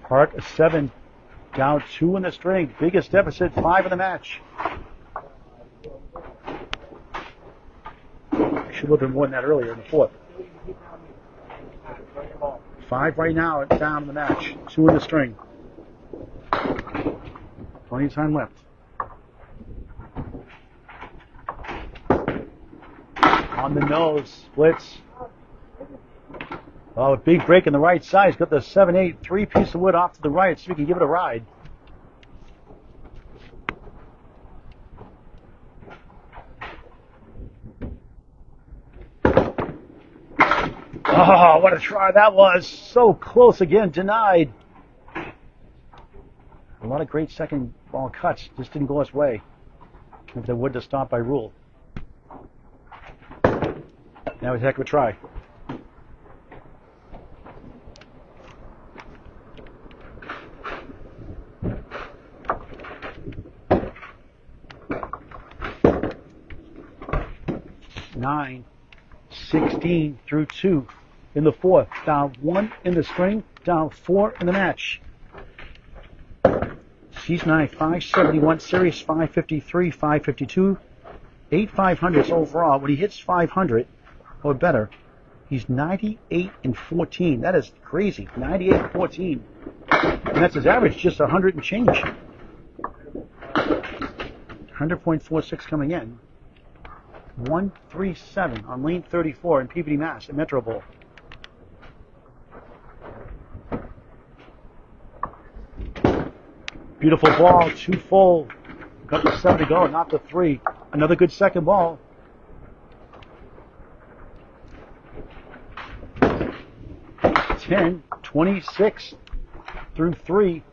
Park a 7. Down 2 in the string. Biggest deficit, 5 in the match. Should have been more than that earlier in the fourth. 5 right now, down in the match. 2 in the string. Plenty of time left. On the nose, splits. Oh, a big break in the right side. He's got the 7/8 three-piece of wood off to the right, so we can give it a ride. Oh, what a try that was. So close again, denied. A lot of great second ball cuts, just didn't go his way. If they would have stopped by rule. That was a heck of a try. Nine, 16 through 2 in the fourth. Down 1 in the string, down 4 in the match. Season 9, 571, Series 553, 552, 8 500s overall. When he hits 500 or better, he's 98 and 14. That is crazy. 98 and 14. And that's his average, just 100 and change. 100.46 coming in. 137 on lane 34 in Peabody, Mass. at Metro Bowl. Beautiful ball, 2 full. Got the 7 to go, not the 3. Another good second ball. $10.26 through 3.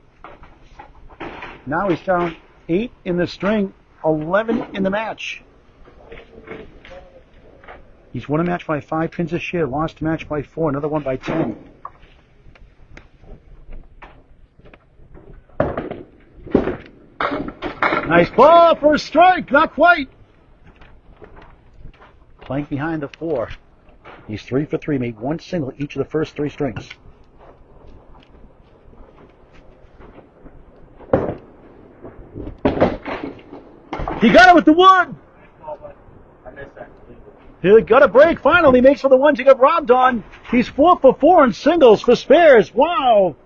Now he's down 8 in the string, 11 in the match. He's won a match by 5 pins this year, lost a match by 4, another one by 10. Nice ball for a strike, not quite. Playing behind the 4. He's 3 for 3, made 1 single each of the first 3 strings. He got it with the wood. He got a break finally, makes for the ones he got robbed on. He's 4 for 4 in singles for spares. Wow.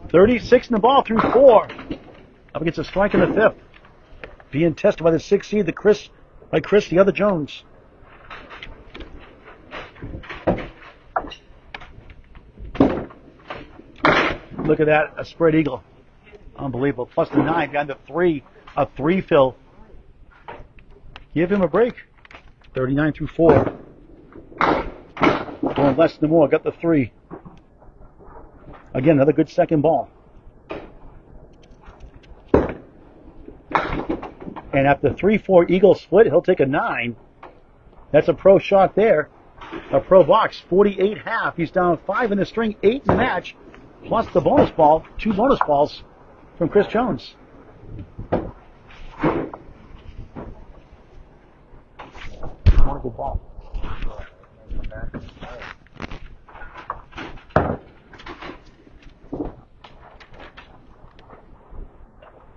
36 in the ball through 4. Up against a strike in the 5th. Being tested by the 6th seed, the other Jones. Look at that, a spread eagle. Unbelievable. Plus the 9 behind the 3. A 3 fill. Give him a break. 39 through 4. Going less than more. Got the 3. Again, another good second ball. And at the 3-4 eagle split, he'll take a 9. That's a pro shot there. A pro box, 48.5. He's down 5 in the string, 8 in the match. Plus the bonus ball, 2 bonus balls from Chris Jones. Wonderful ball.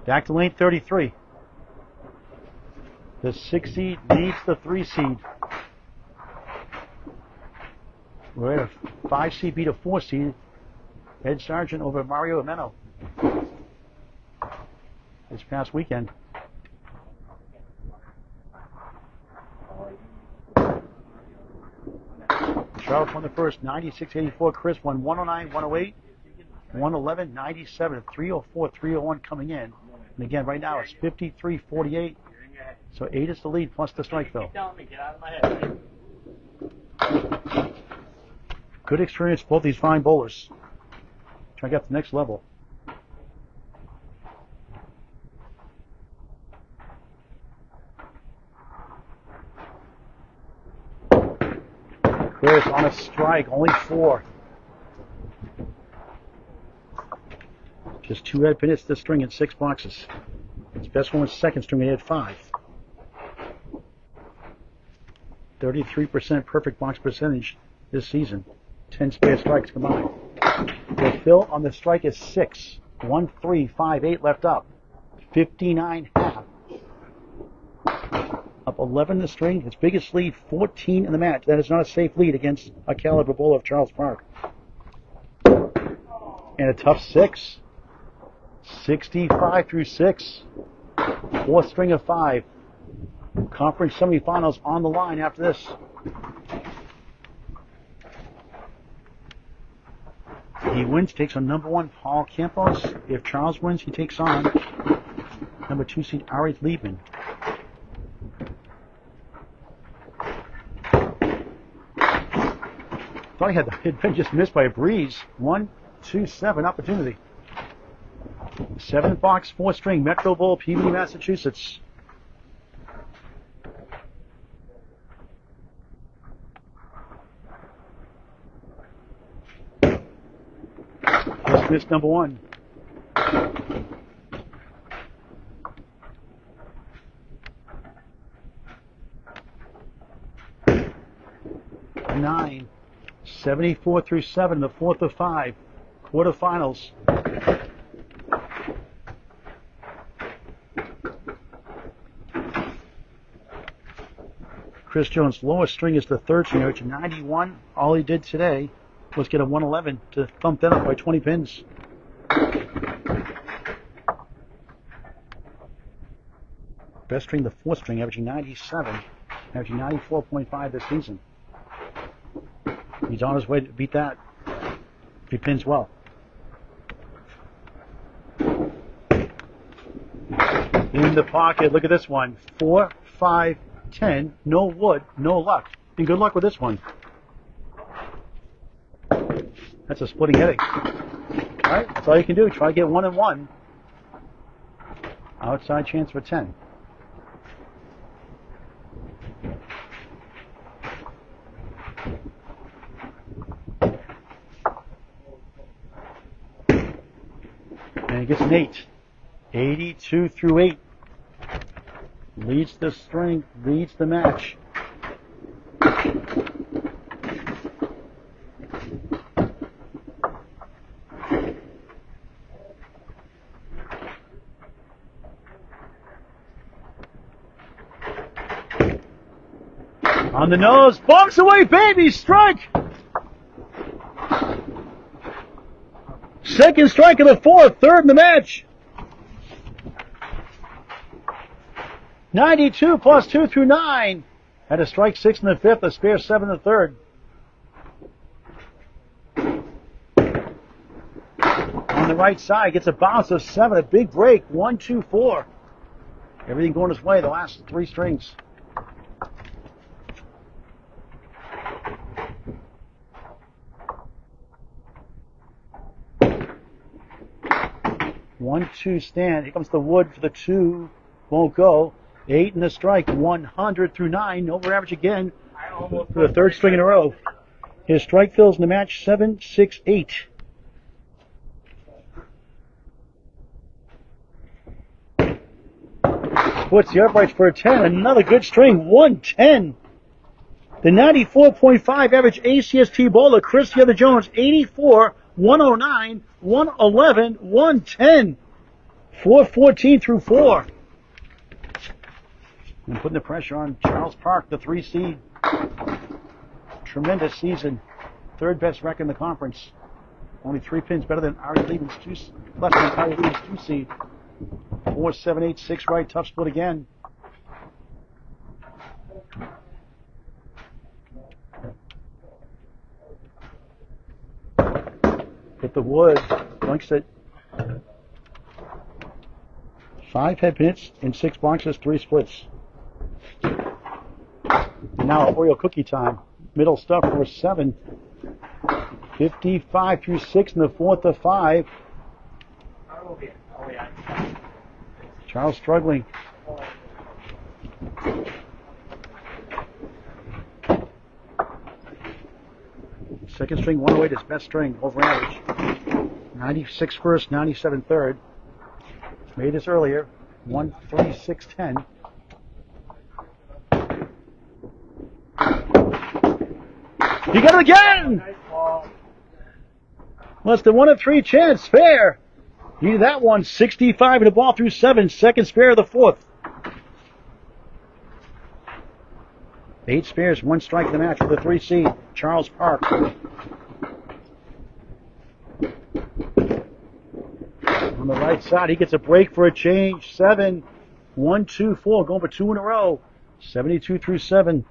Back to lane 33. The 6 seed needs the 3 seed. We're at a 5 seed beat a 4 seed. Ed Sargent over Mario Ameno this past weekend. Charles won the first, 96-84. Chris won 109, 108, 111, 97, 304, 301 coming in. And again, right now it's 53-48. So 8 is the lead plus the strike though. Get out of my head. Good experience, both these fine bowlers. Try to get to the next level. Chris on a strike, only 4. Just 2 head pin hits the string in 6 boxes. His best one was second string, he had 5. 33% perfect box percentage this season. 10 spare strikes combined. The fill on the strike is 6. 1, 3, 5, 8 left up. 59.5. Up 11 in the string. His biggest lead, 14 in the match. That is not a safe lead against a caliber bowler of Charles Park. And a tough 6. 65 through 6. 4th string of 5. Conference semifinals on the line after this. He wins, takes on number 1 Paul Campos. If Charles wins, he takes on number 2 seed Ari Liebman. Thought he had been just missed by a breeze. 1, 2, 7 opportunity. 7-box, 4-string Metro Bowl, Peabody, Massachusetts. Just missed number 1. Nine. 74 through 7, the 4th of 5. Quarterfinals. Chris Jones' lowest string is the 3rd string, which is 91. All he did today was get a 111 to thump that up by 20 pins. Best string, the 4th string, averaging 97, averaging 94.5 this season. He's on his way to beat that if he pins well. In the pocket, look at this one. 4, 5, 10, no wood, no luck. And good luck with this one. That's a splitting headache. Alright, that's all you can do. Try to get 1 and 1. Outside chance for 10. And he gets an 8. 82 through 8. Leads the string, leads the match. On the nose, bumps away, baby, strike! Second strike of the 4th, 3rd in the match. 92 plus 2 through 9. Had a strike 6 in the 5th, a spare 7 in the 3rd. On the right side, gets a bounce of 7, a big break, 1, 2, 4. Everything going his way, the last 3 strings. One, 2 stand. Here comes the wood for the 2. Won't go. 8 in the strike. 100 through 9. Over average again for the 3rd string in a row. His strike fills in the match 7, 6, 8. Puts the uprights for a 10. Another good string. 110. The 94.5 average ACST bowler, Chris the Other Jones, 84, 109, 111, 110. 414 through 4. And putting the pressure on Charles Park, the 3 seed. Tremendous season. 3rd best record in the conference. Only 3 pins better than Ari Lieben's less than Ari Lieben's 2 seed. 4, 7, 8, 6 right. Tough split again. Hit the wood. Blinks it. 5 head pins in 6 boxes, 3 splits. And now Oreo cookie time. Middle stuff for 7. 55 through 6 in the 4th of 5. Charles struggling. Second string, 108 is best string, over average. 96 first, 97 third. Made this earlier. 136.10. You got it again! Less than 1 in 3 chance, fair. Needed that one. 65 in the ball through 7. Second spare of the 4th. 8 spares, 1 strike in the match for the 3 seed, Charles Park. On the right side, he gets a break for a change. 7, 1, 2, 4, going for 2 in a row. 72 through 7.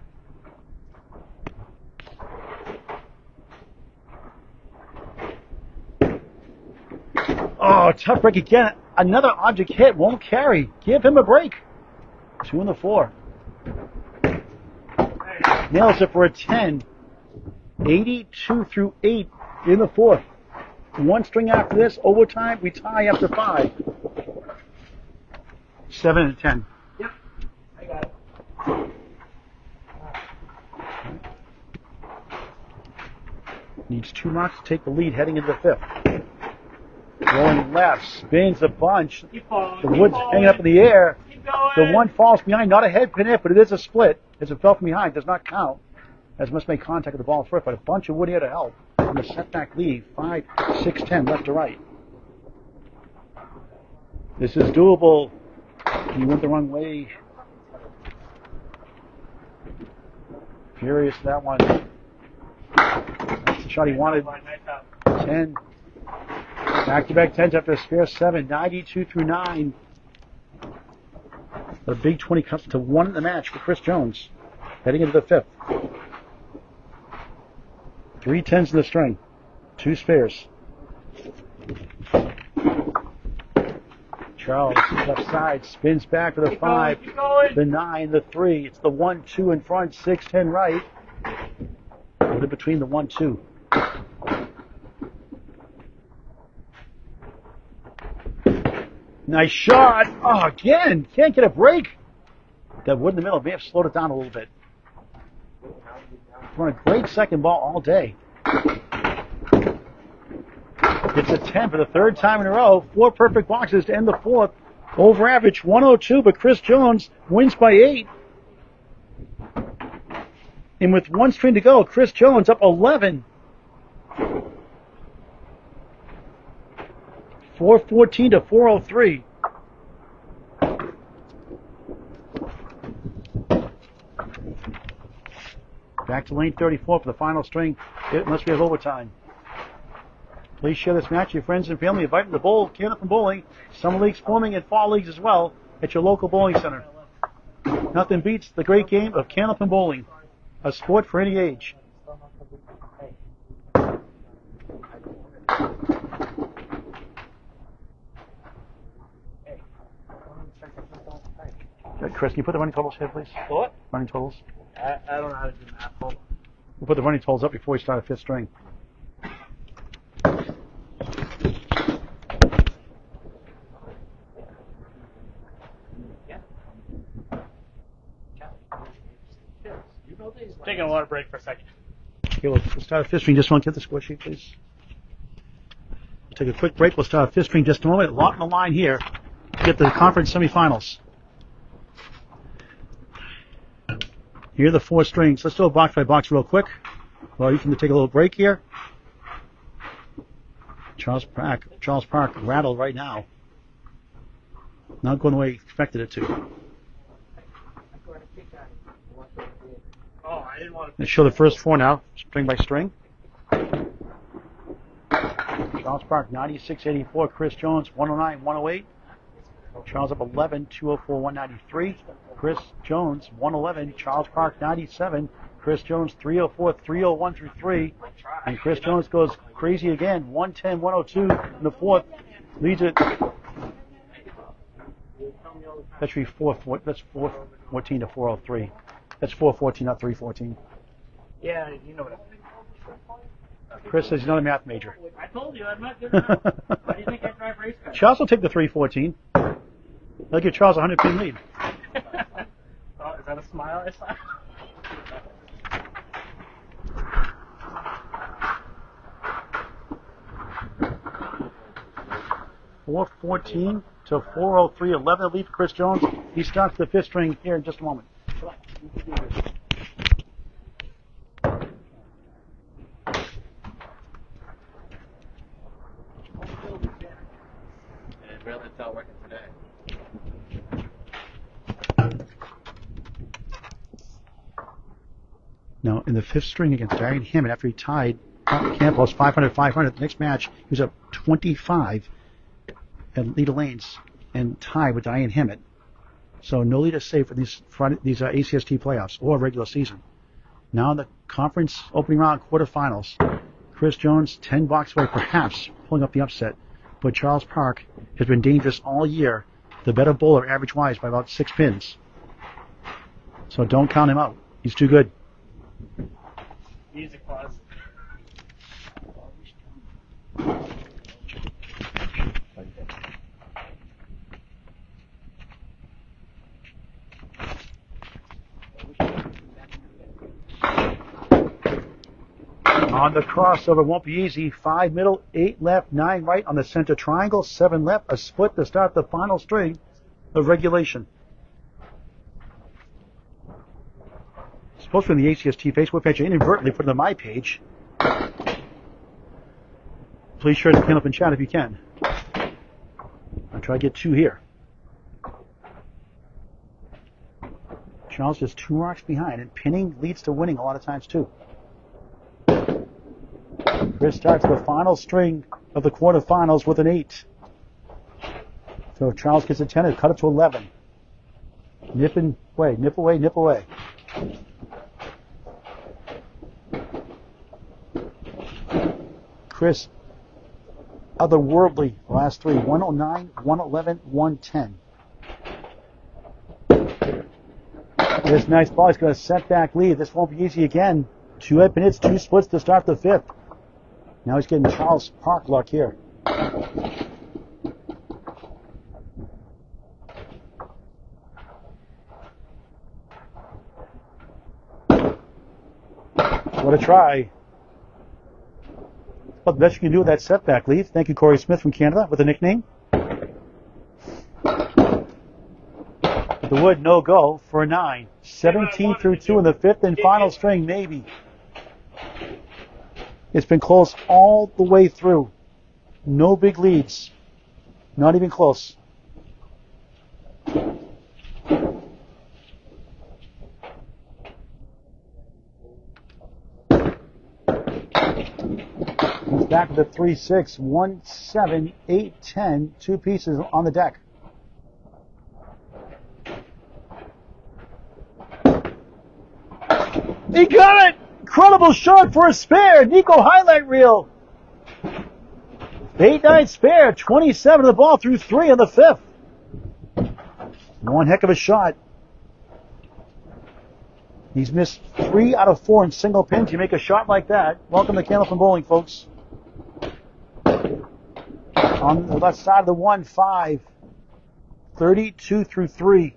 Oh, tough break again. Another object hit. Won't carry. Give him a break. 2 in the 4. Nails it for a 10. 82 through 8 in the 4th. 1 string after this. Overtime. We tie after 5. 7 and 10. Yep. I got it. Needs 2 marks to take the lead heading into the 5th. Going left, spins a bunch. Keep falling, The wood's hanging up in the air. Keep going. The one falls behind, not a head pin hit, but it is a split. As it fell from behind, does not count. As it must make contact with the ball first, but a bunch of wood here to help. And the setback lead, 5, 6, 10, left to right. This is doable. He went the wrong way. Furious that one. That's the shot he wanted. 10. Back-to-back 10s after a spare 7. 92 through 9. The big 20 comes to 1 in the match for Chris Jones. Heading into the 5th. 3 10s in the string. 2 spares. Charles, left side, spins back with a 5. The 9, the 3. It's the 1 2 in front, 6 10 right. Put it between the 1 2. Nice shot. Oh, again. Can't get a break. That wood in the middle may have slowed it down a little bit. Run a great second ball all day. It's a 10 for the 3rd time in a row. 4 perfect boxes to end the 4th. Over average 102, but Chris Jones wins by 8. And with 1 string to go, Chris Jones up 11. 414 to 403. Back to lane 34 for the final string, unless we have overtime. Please share this match with your friends and family. Invite them to bowl, Canada Bowling, summer leagues forming and fall leagues as well at your local bowling center. Nothing beats the great game of Canada Bowling, a sport for any age. Chris, can you put the running totals here, please? What? Running totals. I don't know how to do math. We'll put the running totals up before we start a 5th string. Taking a water break for a second. Okay, we'll start a 5th string. Just want to get the score sheet, please. We'll take a quick break. We'll start a 5th string just a moment. A lot on the line here to get the conference semifinals. Here are the 4 strings. Let's do a box by box real quick. Well, you can take a little break here. Charles Park rattled right now. Not going the way he expected it to. Oh, I didn't want to. Let's show the first 4 now, string by string. Charles Park 96-84. Chris Jones 109-108. Charles up 11, 204, 193. Chris Jones 111. Charles Park 97. Chris Jones 304, 301 through 3. And Chris Jones goes crazy again, 110, 102 in the 4th. Leads it. That should be 414 to 403. That's 414, not 314. Yeah, you know what I mean. Chris says he's not a math major. I told you I'm not good enough. Why do you think I drive race cars? Charles will take the 314. They'll give Charles a 100-pin lead. Oh, is that a smile I saw? 414 to 403, 11 lead for Chris Jones. He starts the 5th string here in just a moment. It's not working today. Now, in the 5th string against Diane Hammond, after he tied Campbell's 500-500, the next match, he was up 25 at lead of lanes and tied with Diane Hammond. So no lead is safe for these ACST playoffs or regular season. Now in the conference opening round quarterfinals, Chris Jones 10 blocks away, perhaps pulling up the upset. But Charles Park has been dangerous all year. The better bowler average-wise by about 6 pins. So don't count him out. He's too good. Music pause. On the crossover, won't be easy. 5 middle, 8 left, 9 right on the center triangle, 7 left, a split to start the final string of regulation. Supposed to be on the ACST Facebook page. I inadvertently put it on my page. Please share the pin up in chat if you can. I'll try to get 2 here. Charles is 2 marks behind, and pinning leads to winning a lot of times too. Chris starts the final string of the quarterfinals with an 8. So if Charles gets a 10, it'll cut it to 11. Nip away, nip away, nip away. Chris, otherworldly, last 3. 109, 111, 110. This nice ball, he's got a setback lead. This won't be easy again. 2 head pin hits, 2 splits to start the 5th. Now he's getting Charles Park luck here. What a try. Well, the best you can do with that setback lead. Thank you, Corey Smith from Canada with a nickname. The wood, no go for a 9. 17 through 2 in the 5th and final string, maybe. It's been close all the way through. No big leads. Not even close. He's back with a 3-6, 1-7, 8-10, 2 pieces on the deck. He got it! Incredible shot for a spare. Nico highlight reel. 8-9 spare. 27 of the ball through 3 on the 5th. One heck of a shot. He's missed 3 out of 4 in single pins. You make a shot like that. Welcome to Candlepin Bowling, folks. On the left side of the 1-5. 32 through 3.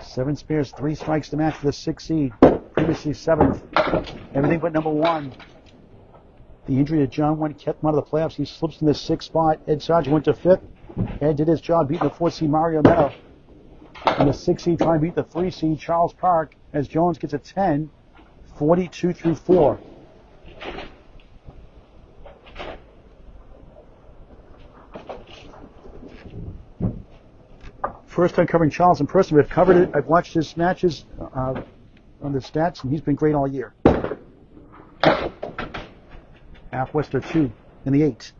7 spares, 3 strikes to match for the 6th seed. Previously 7th. Everything but number 1. The injury to John Wynn kept him out of the playoffs. He slips in the 6th spot. Ed Sargent went to 5th. Ed did his job beating the 4th seed Mario Meadow. And the 6th seed trying to beat the 3 seed Charles Park as Jones gets a 10, 42 through 4. First time covering Charles in person. We've covered it. I've watched his matches on the stats, and he's been great all year. Half Wester 2 in the 8.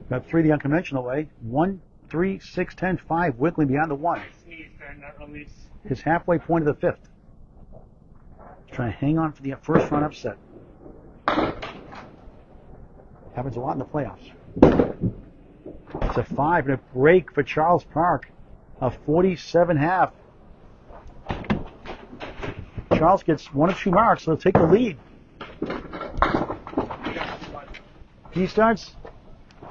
Got 3 the unconventional way. 1, 3, 6, 10, 5, wiggling beyond the 1. His halfway point of the 5th. Trying to hang on for the first round upset. Happens a lot in the playoffs. It's a 5 and a break for Charles Park. A 47.5. Charles gets 1 or 2 marks, so he'll take the lead. He starts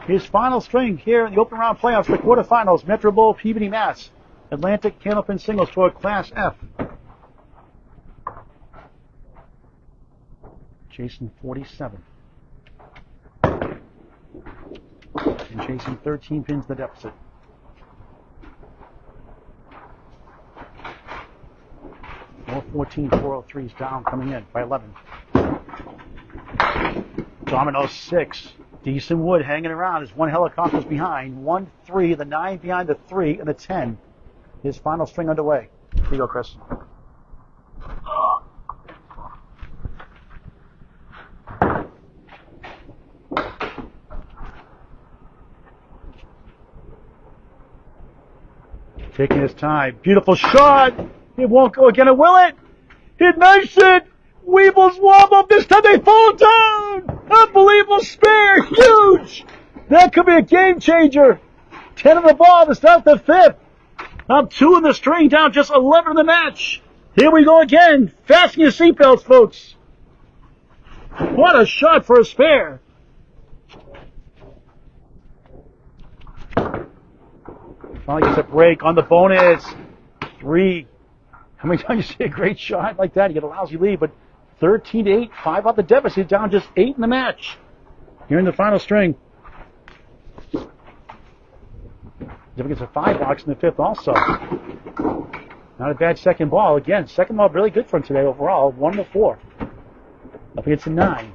his final string here in the open round playoffs for the quarterfinals. Metro Bowl, Peabody, Mass. Atlantic Candlepin Singles Tour Class F. Chasing 47. And chasing 13 pins the deficit. More 14, 403s down, coming in by 11. Domino 6. Decent wood hanging around as one helicopter's behind. 1, 3, the 9 behind the 3, and the 10. His final string underway. Here you go, Chris. Taking his time. Beautiful shot. It won't go again. It will it? It makes it. Weebles warm up. This time they fall down. Unbelievable spare. Huge. That could be a game changer. 10 on the ball to start the 5th. Up 2 in the string, down just 11 in the match. Here we go again. Fasten your seatbelts, folks. What a shot for a spare. Finally gets a break on the bonus. 3. How many times you see a great shot like that? You get a lousy lead, but 13-8, 5 out the deficit, down just 8 in the match. Here in the final string. If it gets a 5 box in the 5th also. Not a bad second ball. Again, second ball really good for him today overall. 1 to 4. Up against a 9.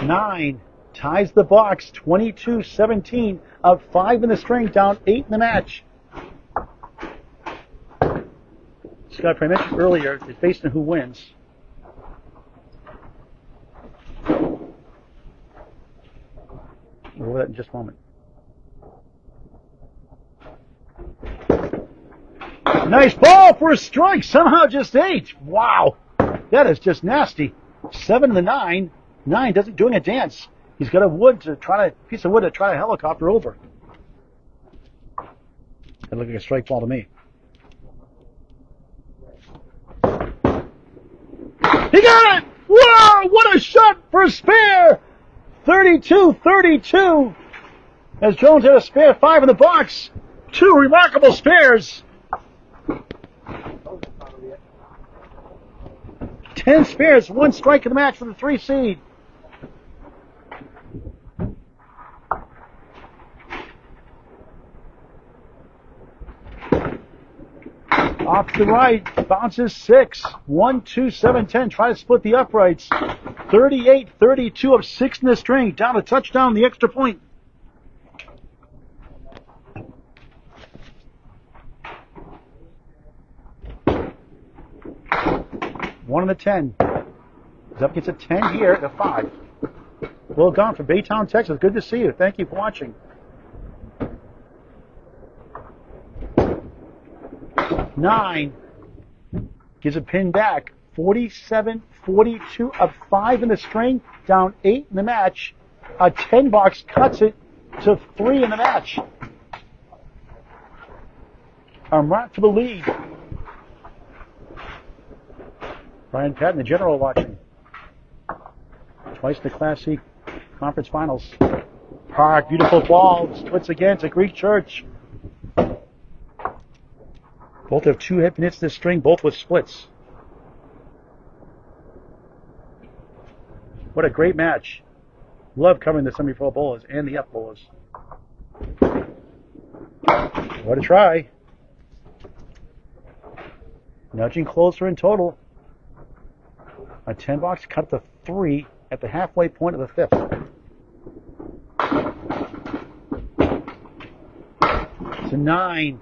Nine ties the box, 22-17, up 5 in the string, down 8 in the match. Scott, I mentioned earlier, it's based on who wins. We'll go over that in just a moment. Nice ball for a strike, somehow just 8. Wow, that is just nasty. 7 to 9. 9 doing a dance. He's got a piece of wood to try to helicopter over. That looked like a strike ball to me. He got it! Whoa! What a shot for a spare! 32-32. As Jones had a spare 5 in the box. 2 remarkable spares. 10 spares, 1 strike in the match for the 3 seed. Off to the right, bounces 6. 1, 2, 7, 10. Try to split the uprights. 38-32 of 6 in the string. Down a touchdown, the extra point. One on the 10. Up gets a 10 here at a 5. Will Gone from Baytown, Texas. Good to see you. Thank you for watching. 9 gives a pin back. 47-42 of 5 in the string, down 8 in the match. A 10 box cuts it to 3 in the match. Mark for the lead. Brian Patton, the general, watching. Twice the Class C Conference Finals. Park, beautiful ball. Splits again to Greek Church. Both have 2 hits this string, both with splits. What a great match. Love covering the semi-pro bowlers and the up bowlers. What a try. Nudging closer in total. A 10 box cut to 3 at the halfway point of the 5th. To 9.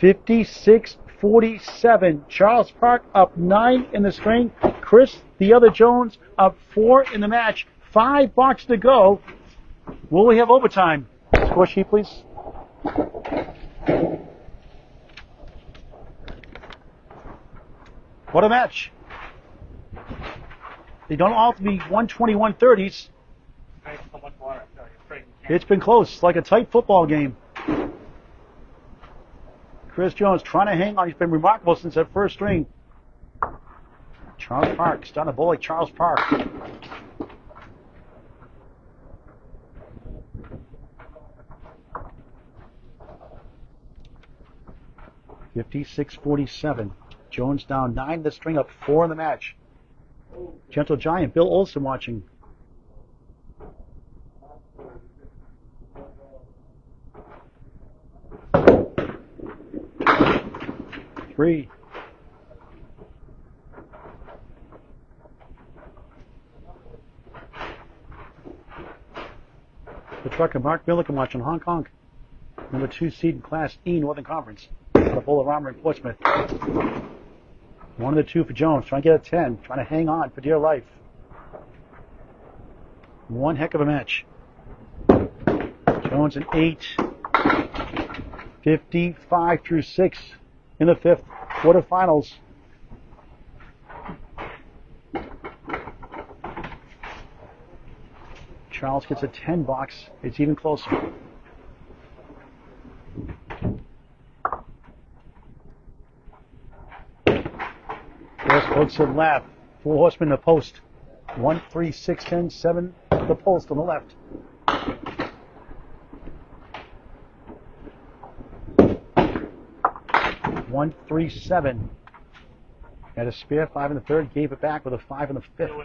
56-47. Charles Park up 9 in the string. Chris, the other Jones, up 4 in the match. 5 boxes to go. Will we have overtime? Score sheet, please. What a match. They don't all have to be 120-130s. It's been close, like a tight football game. Chris Jones trying to hang on. He's been remarkable since that first string. Charles Park, starting to bowl like Charles Park. (56-47). Jones down 9 the string, up 4 in the match. Gentle Giant, Bill Olson watching. 3. The trucker Mark Milliken watching Hong Kong. Number 2 seed in Class E Northern Conference. The Bolorama in Portsmouth. 1 of the 2 for Jones. Trying to get a 10. Trying to hang on for dear life. One heck of a match. Jones an 8. 55 through 6 in the 5th quarterfinals. Charles gets a 10 box. It's even closer. First hooks it left. 4 horsemen in the post. 1, 3, 6, 10, 7. The post on the left. One, 3, 7. Had a spare 5 in the 3rd. Gave it back with a 5 in the 5th.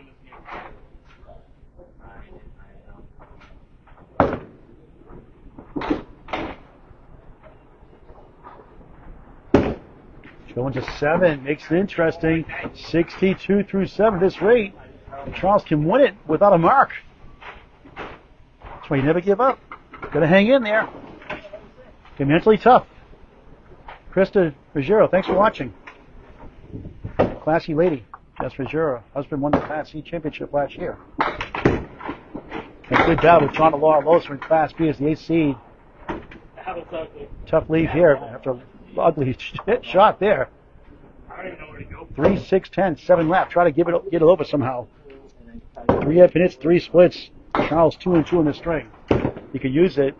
Jones a 7, makes it interesting. 62 through 7 this rate. Charles can win it without a mark. That's why you never give up. Gotta hang in there. Get mentally tough. Krista Ruggiero, thanks for watching. Classy lady, Jess Ruggiero. Husband won the Class C championship last year. A good battle with John Laura Loser in Class B as the 8th seed. Tough leave here after an ugly shot there. 3, 6, 10, 7 left. Try to get it over somehow. 3 up hits, 3 splits. Charles 2 and 2 in the string. He could use it.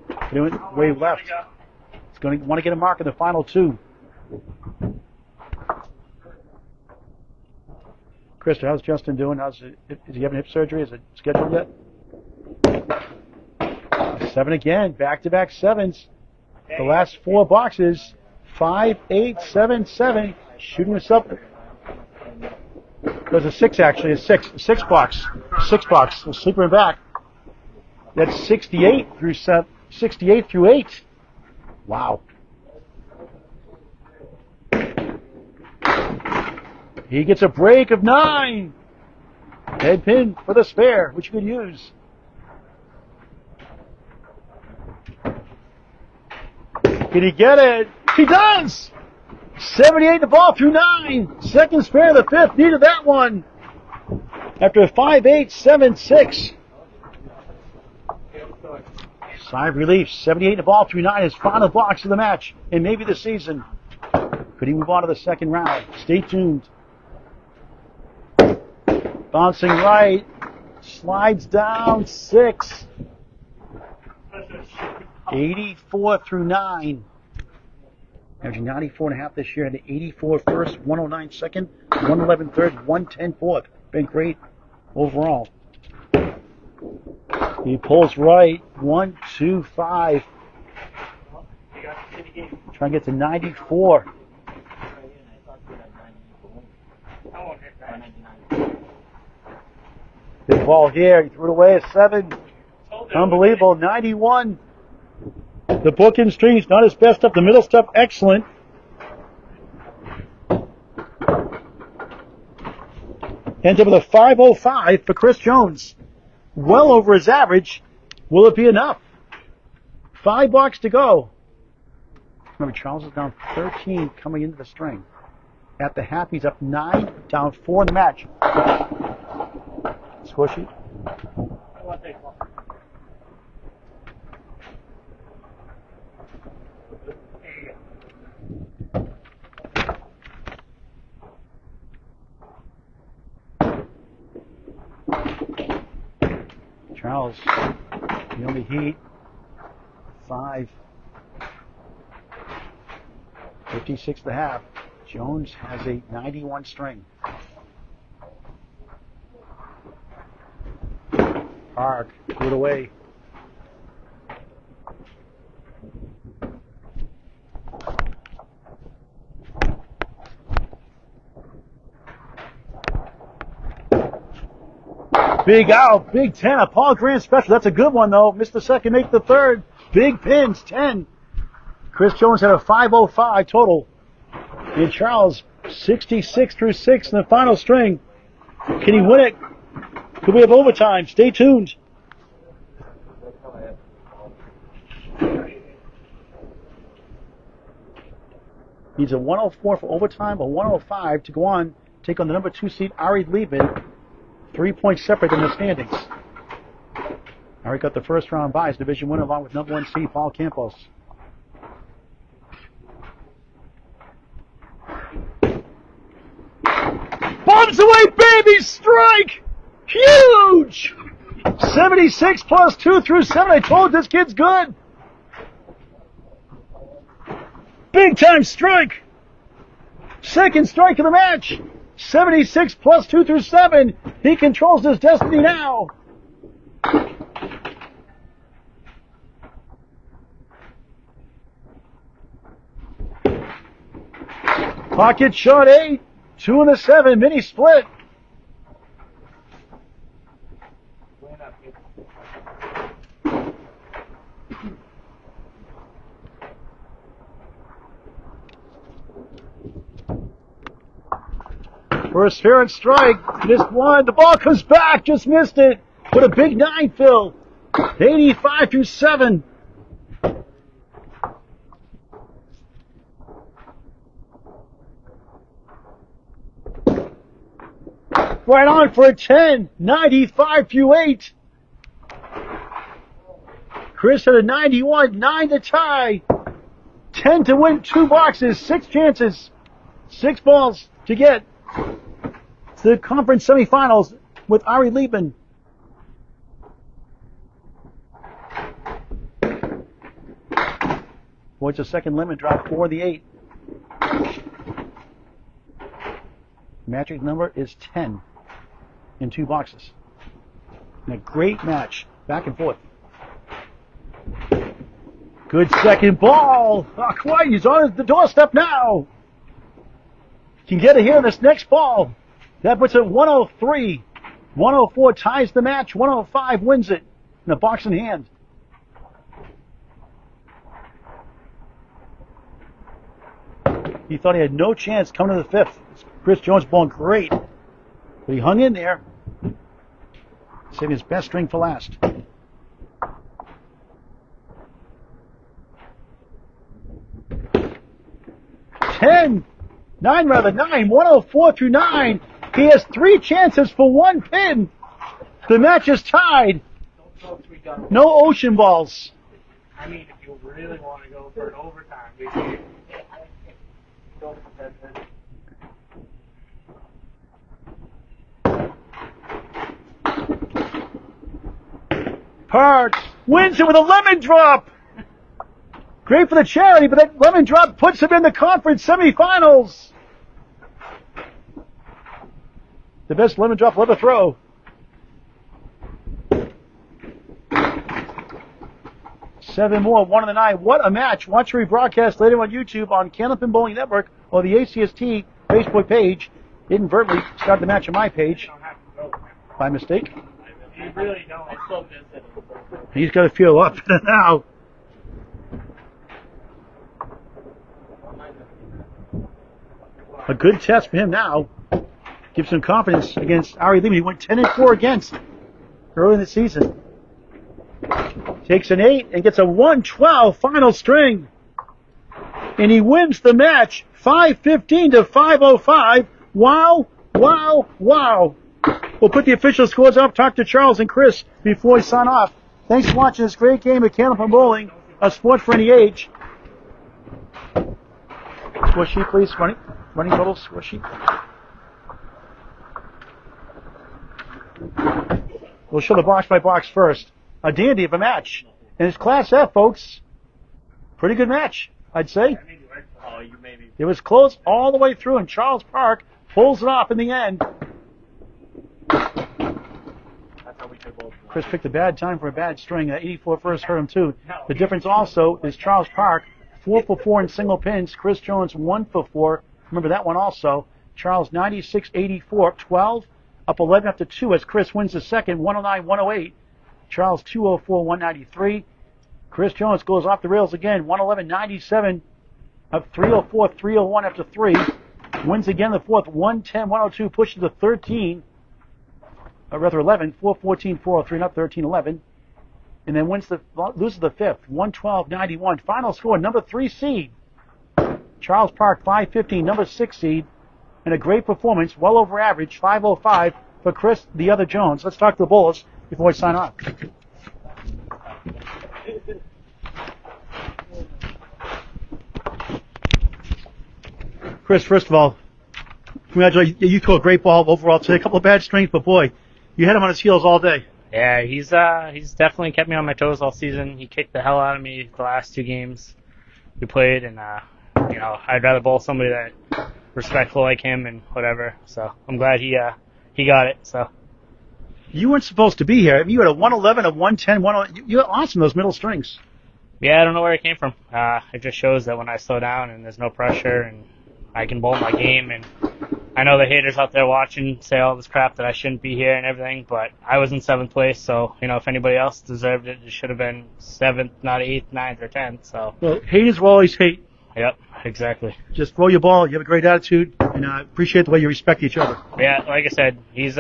Wave left. He's going to want to get a mark in the final 2. Krista, how's Justin doing? Is he having hip surgery? Is it scheduled yet? 7 again. Back-to-back 7s. The last 4 boxes. 5, 8, 7, 7. Shooting us up. There's a 6 actually. A 6 box. 6 box. A sleeper in back. That's 68 through 7. 68 through 8. Wow. He gets a break of 9. Head pin for the spare, which you could use. Can he get it? He does! 78 the ball through 9. Second spare of the 5th. Needed that one. After a 5, 8, 7, 6. Sigh of relief. 78 the ball through 9. His final box of the match. And maybe the season. Could he move on to the second round? Stay tuned. Bouncing right. Slides down. 6. 84 through 9. Averaging 94.5 this year. Had 84 first, 109 second, 111 third, 110 fourth. Been great overall. He pulls right. 1, 2, 5. Trying to get to 94. Big ball here. He threw it away at 7. Unbelievable. 91. The bookend string's not his best stuff. The middle stuff, excellent. Ends up with a 505 for Chris Jones. Well over his average. Will it be enough? 5 blocks to go. Remember, Charles is down 13 coming into the string. At the half, he's up 9, down 4 in the match. Score sheet. Charles, the only heat, 5, 56 and a half. Jones has a 91 string. Park, threw it away. Big out, Big 10, a Paul Grant special. That's a good one, though. Missed the second, make the third. Big pins, 10. Chris Jones had a 505 total. And Charles, 66 through 6 in the final string. Can he win it? Could we have overtime? Stay tuned. Needs a 104 for overtime, a 105 to go on, take on the number 2 seed, Ari Liebman. 3 points separate in the standings. Ari got the first round bye as division winner along with number 1 seed, Paul Campos. Bombs away, baby! Strike! Huge! 76 plus 2 through 7. I told this kid's good. Big time strike. Second strike of the match. 76 plus 2 through 7. He controls his destiny now. Pocket shot 8. 2 in the 7. Mini split. First fair and strike. Missed one. The ball comes back. Just missed it. Put a big 9, Phil. 85 through 7. Right on for a 10. 95 through 8. Chris had a 91. 9 to tie. 10 to win 2 boxes. 6 chances. 6 balls to get to the conference semifinals with Ari Liebman. What's a second lemon drop for the 8? Magic number is 10 in 2 boxes. And a great match, back and forth. Good second ball. Quite, he's on the doorstep now. Can get it here in this next ball. That puts it 103. 104 ties the match. 105 wins it in a box in hand. He thought he had no chance coming to the 5th. Chris Jones bowling great. But he hung in there. Saving his best string for last. 9, 104 through 9. He has 3 chances for 1 pin. The match is tied. No ocean balls. I mean, if you really want to go for an overtime, we can go for 10 minutes. Parks wins it with a lemon drop. Great for the charity, but that lemon drop puts him in the conference semifinals. The best lemon drop he'll ever throw. Seven more, 1 in the 9. What a match. Watch the rebroadcast later on YouTube on Candlepin Bowling Network or the ACST Facebook page. Inadvertently started the match on my page. By mistake. You really don't. It's so good. He's got to feel up now. A good test for him now. Gives him confidence against Ari Liebman. He went 10-4 against early in the season. Takes an 8 and gets a 112 final string. And he wins the match 515 to 505. Wow, wow, wow. We'll put the official scores up, talk to Charles and Chris before we sign off. Thanks for watching this great game of Candlepin Bowling, a sport for any age. Score sheet, please. Running total score sheet. We'll show the box by box first. A dandy of a match. And it's Class F, folks. Pretty good match, I'd say. It was close all the way through, and Charles Park pulls it off in the end. Chris picked a bad time for a bad string. 84 first hurt him too. The difference also is Charles Park 4 for 4 in single pins. Chris Jones 1 for 4. Remember that one also. Charles 96, 84, 12, up 11 after 2 as Chris wins the second, 109, 108. Charles 204, 193. Chris Jones goes off the rails again, 111, 97. Up 304, 301 after 3. Wins again the fourth, 110, 102, pushes to 13. Rather 11, 414, 403, not 13, 11. And then loses the fifth, 112, 91. Final score, number 3 seed. Charles Park, 515, number 6 seed. And a great performance, well over average, 505 for Chris the Other Jones. Let's talk to the Bulls before we sign off. Chris, first of all, congratulations. You threw a great ball overall today. A couple of bad strings, but boy, you had him on his heels all day. Yeah, he's definitely kept me on my toes all season. He kicked the hell out of me the last 2 games we played, and I'd rather bowl somebody that respectful like him and whatever. So I'm glad he got it. So you weren't supposed to be here. I mean, you had a 111, a 110, you're awesome, those middle strings. Yeah, I don't know where it came from. It just shows that when I slow down and there's no pressure and I can bowl my game, and I know the haters out there watching say all this crap that I shouldn't be here and everything, but I was in 7th place, so, if anybody else deserved it, it should have been 7th, not 8th, 9th, or 10th, so. Well, haters will always hate. Yep, exactly. Just throw your ball, you have a great attitude, and I appreciate the way you respect each other. Yeah, like I said, he's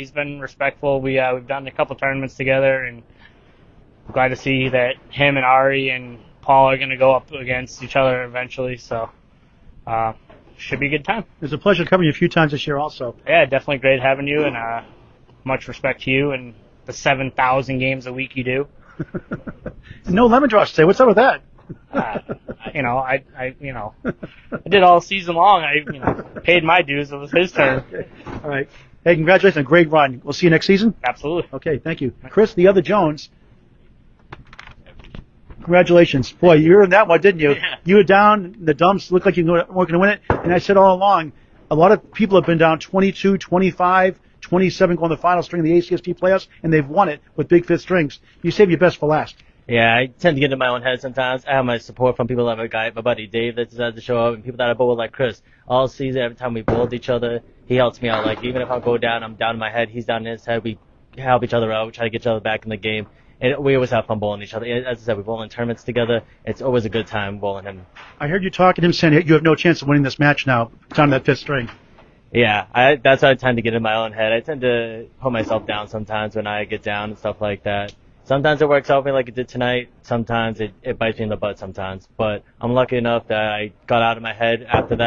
been respectful. We've done a couple tournaments together, and I'm glad to see that him and Ari and Paul are going to go up against each other eventually, so should be a good time. It's a pleasure covering you a few times this year also. Yeah, definitely great having you, and much respect to you and the 7,000 games a week you do. No lemon drops today. What's up with that? I did all season long. I paid my dues. It was his turn. Okay. All right. Hey, congratulations on a great run. We'll see you next season. Absolutely. Okay, thank you. Chris, the Other Jones. Congratulations. Boy, you were in that one, didn't you? Yeah. You were down in the dumps, looked like you weren't going to win it. And I said all along, a lot of people have been down 22, 25, 27 going to the final string of the ACST Playoffs, and they've won it with big fifth strings. You save your best for last. Yeah, I tend to get in my own head sometimes. I have my support from people like my buddy Dave that decides to show up, and people that I bowl with like Chris. All season, every time we bowled each other, he helps me out. Like, even if I go down, I'm down in my head, he's down in his head. We help each other out. We try to get each other back in the game. And we always have fun bowling each other. As I said, we bowl in tournaments together. It's always a good time bowling him. I heard you talking to him saying you have no chance of winning this match now. It's on that fifth string. Yeah, that's how I tend to get in my own head. I tend to put myself down sometimes when I get down and stuff like that. Sometimes it works out for me like it did tonight. Sometimes it bites me in the butt sometimes. But I'm lucky enough that I got out of my head after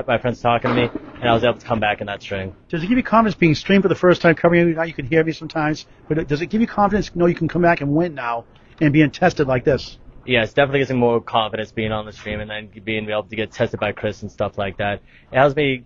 my friends talking to me, and I was able to come back in that string. Does it give you confidence being streamed for the first time, covering you? Now you can hear me sometimes. But does it give you confidence to know you can come back and win now and being tested like this? Yeah, it's definitely gives me more confidence being on the stream and then being able to get tested by Chris and stuff like that. It helps me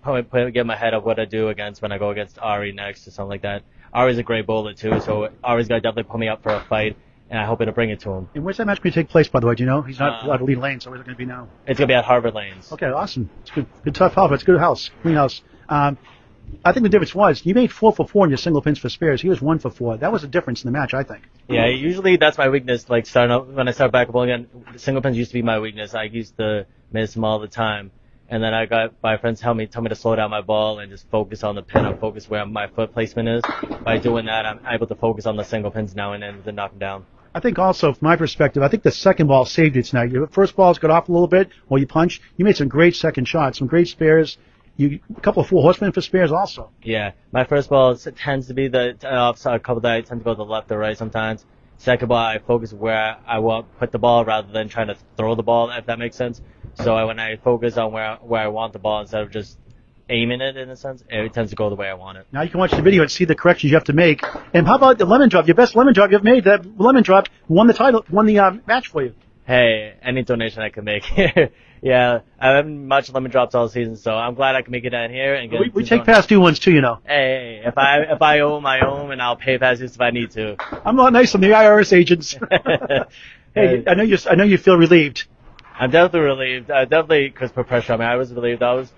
get my head up what I do when I go against Ari next or something like that. Ari's a great bowler too, so Ari's going to definitely put me up for a fight, and I hope it'll bring it to him. And where's that match going to take place, by the way? Do you know? He's not allowed to lead lanes, so where's it going to be now? It's going to be at Harvard Lanes. Okay, awesome. It's good tough house. It's a good house, clean house. I think the difference was you made 4 for 4 in your single pins for spares. He was 1 for 4. That was a difference in the match, I think. Yeah, usually that's my weakness. Like when I started back bowling again, single pins used to be my weakness. I used to miss them all the time. And then I got my friends tell me to slow down my ball and just focus on the pin and focus where my foot placement is. By doing that, I'm able to focus on the single pins now and then to knock them down. I think also, from my perspective, I think the second ball saved you tonight. Your first ball's got off a little bit while you punched. You made some great second shots, some great spares. A couple of 4 horsemen for spares also. Yeah, my first ball tends to be the offside. A couple that I tend to go to the left or right sometimes. Second ball, I focus where I want to put the ball rather than trying to throw the ball, if that makes sense. So when I focus on where I want the ball instead of just aiming it, in a sense, it tends to go the way I want it. Now you can watch the video and see the corrections you have to make. And how about the lemon drop? Your best lemon drop you ever made. That lemon drop won the match for you. Hey, any donation I can make. Yeah, I haven't much lemon drops all season, so I'm glad I can make it down here and get. We take past due ones too, you know. Hey, if I owe them, I owe them, and I'll pay past dues if I need to. I'm not nice on the IRS agents. Hey, I know you feel relieved. I'm definitely relieved. Definitely because put pressure on me. I was relieved. I was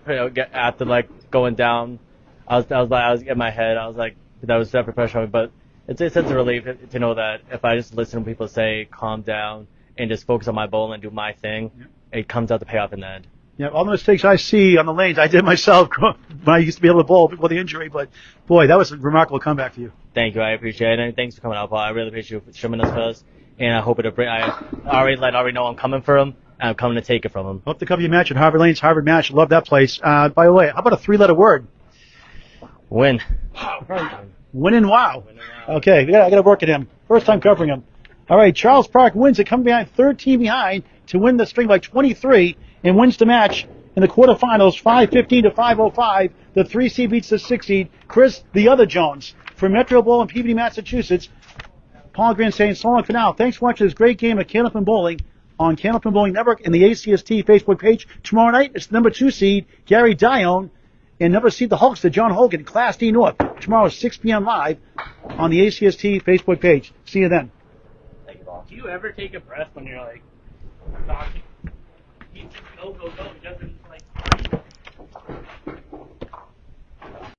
after going down. I was in my head. I was like, that was definitely pressure on me. But it's a sense of relief to know that if I just listen to people say, calm down and just focus on my bowl and do my thing, it comes out to pay off in the end. Yeah, all the mistakes I see on the lanes, I did myself when I used to be able to bowl before the injury. But boy, that was a remarkable comeback for you. Thank you. I appreciate it. And thanks for coming out, Paul. I really appreciate you streaming this for us. And I hope it'll bring. I already let Ari know I'm coming for him. I'm coming to take it from him. Hope to cover your match at Harvard Lane's Harvard Match. Love that place. By the way, how about a 3-letter word? Win. Win and wow. Okay, I got to work at him. First time covering him. All right, Charles Park wins it, coming behind 13 behind to win the string by 23 and wins the match in the quarterfinals, 5:15 to 5:05. The 3 seed beats the 6 seed. Chris, the other Jones, for Metro Bowl in Peabody, Massachusetts. Paul Grant saying so long for now. Thanks for watching this great game of Candlepin Bowling on Candlepin Bowling Network and the ACST Facebook page. Tomorrow night, it's number 2 seed, Gary Dione, and number seed, the Hulkster, John Hogan, Class D North. Tomorrow, 6 p.m. live on the ACST Facebook page. See you then. Do you ever take a breath when you're like talking? He just go. He doesn't like.